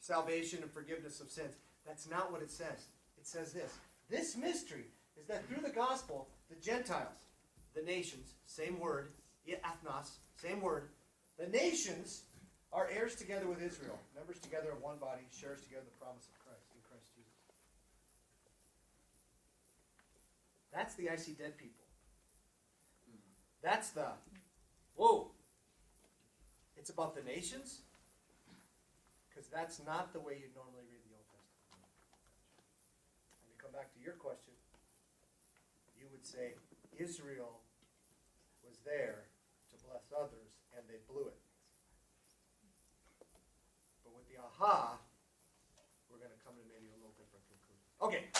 Salvation and forgiveness of sins. That's not what it says. It says this. This mystery is that through the gospel, the Gentiles, the nations, same word, ethnos, same word, the nations are heirs together with Israel, members together of one body, shares together the promise of Christ in Christ Jesus. That's the I see dead people. That's the, whoa. It's about the nations? Because that's not the way you normally read the Old Testament. And to come back to your question, you would say Israel was there to bless others, and they blew it. But with the aha, we're going to come to maybe a little different conclusion. Okay,